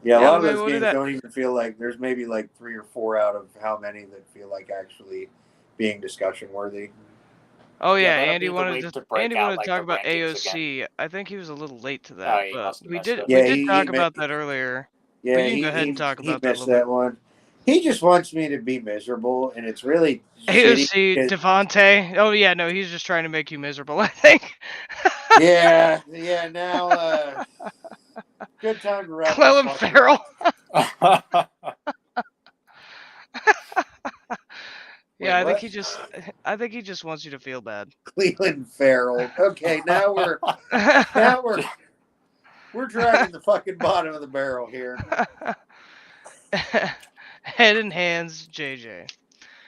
A lot of those games don't even feel like there's maybe 3 or 4 out of how many that feel like actually being discussion worthy. Oh yeah, Andy wanted to talk about AOC. Again. I think he was a little late to that, but we did talk about that earlier. Yeah, we can go ahead and talk about that. He missed that one. He just wants me to be miserable, and it's really AOC Devontae. Oh yeah, no, he's just trying to make you miserable. I think. yeah. Now, good time to wrap. Clelin Ferrell. Yeah, I think he just wants you to feel bad. Cleveland Farrell. Okay, now we're dragging the fucking bottom of the barrel here. Head and hands, JJ.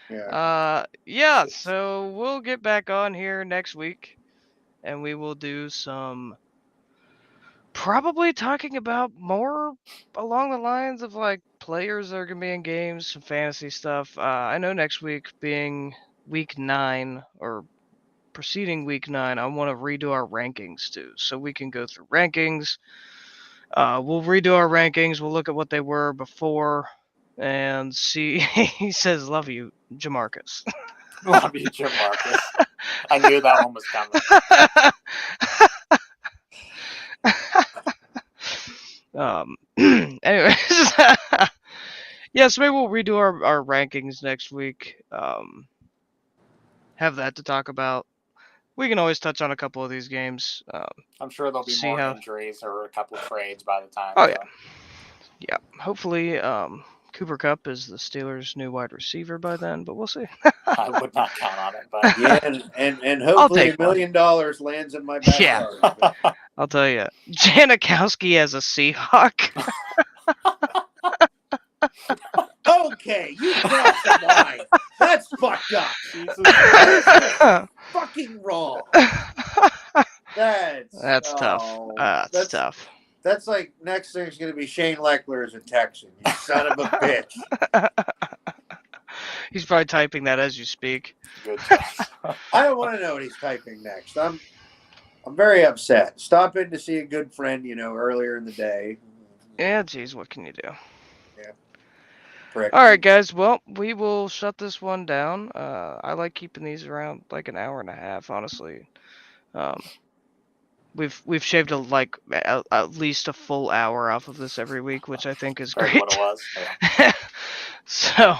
Yeah. So we'll get back on here next week, and we will do some probably talking about more along the lines of players that are going to be in games, some fantasy stuff. I know next week being week 9 or preceding week 9, I want to redo our rankings too. So we can go through rankings, We'll redo our rankings. We'll look at what they were before and see. He says, "Love you, Jamarcus." Love you, Jamarcus. I knew that one was coming. Anyways, yeah, so maybe we'll redo our rankings next week. Have that to talk about. We can always touch on a couple of these games. I'm sure there'll be more injuries or a couple of trades by the time. Oh, yeah. Hopefully, Cooper Kupp is the Steelers' new wide receiver by then, but we'll see. I would not count on it, but yeah, and hopefully $1 million lands in my backyard. Yeah. I'll tell you, Janikowski as a Seahawk. Okay, you crossed the line. That's fucked up. That's fucking wrong. That's tough. That's tough. That's like next thing's gonna be Shane Leckler as a Texan. You son of a bitch. He's probably typing that as you speak. Good I don't want to know what he's typing next. I'm very upset. Stop in to see a good friend, earlier in the day. Yeah, geez, what can you do? Yeah. Correct. All right, guys. Well, we will shut this one down. I like keeping these around like an hour and a half, honestly. We've shaved at least a full hour off of this every week, which I think is great. What it was. Yeah. So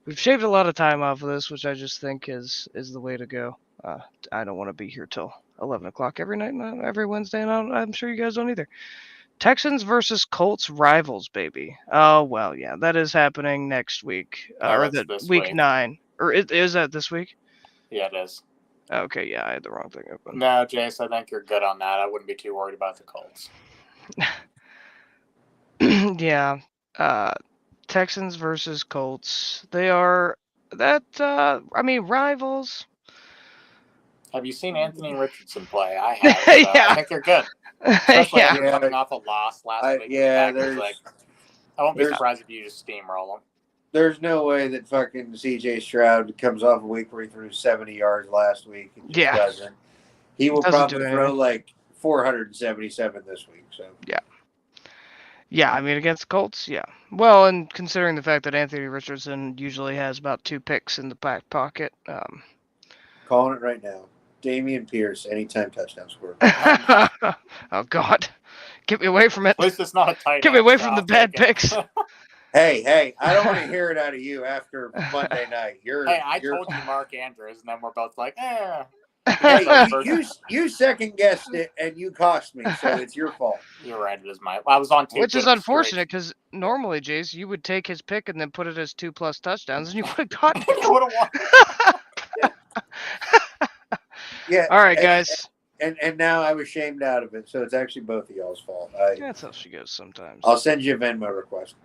we've shaved a lot of time off of this, which I just think is the way to go. I don't want to be here till 11 o'clock every night, every Wednesday, and I'm sure you guys don't either. Texans versus Colts rivals, baby. Oh, well, yeah, that is happening next week. Or this week 9. Or is that this week? Yeah, it is. Okay, yeah, I had the wrong thing open. No, Jace, I think you're good on that. I wouldn't be too worried about the Colts. Yeah. Texans versus Colts. They are rivals. Have you seen Anthony Richardson play? I have. So Yeah. I think they're good. Especially after coming off a loss last week. Yeah, I won't be surprised if you just steamroll them. There's no way that fucking C.J. Stroud comes off a week where he threw 70 yards last week and just doesn't. He will probably throw like 477 this week. So Yeah, I mean, against Colts, yeah. Well, and considering the fact that Anthony Richardson usually has about 2 picks in the back pocket. Calling it right now. Dameon Pierce, anytime touchdown scorer. Oh, God. Get me away from it. At least it's not a tight end. Get me away from the bad picks. Hey, I don't want to hear it out of you after Monday night. I told you Mark Andrews, and then we're both like, eh. Hey, you second guessed it, and you cost me, so it's your fault. You're right. It is I was on 2. Which is unfortunate because normally, Jace, you would take his pick and then put it as 2+ touchdowns, and you would have gotten it. You would have won. Yeah. All right, guys. And now I was shamed out of it, so it's actually both of y'all's fault. That's how she goes sometimes. I'll send you a Venmo request.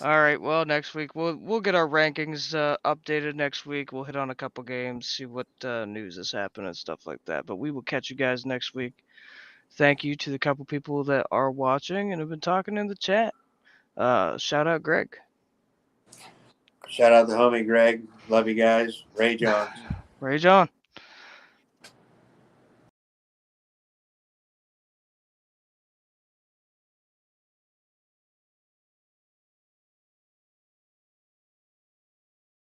All right. Well, next week we'll get our rankings updated next week. We'll hit on a couple games, see what news has happened and stuff like that. But we will catch you guys next week. Thank you to the couple people that are watching and have been talking in the chat. Shout out Greg. Shout out the homie Greg. Love you guys. Ray John. Ray John.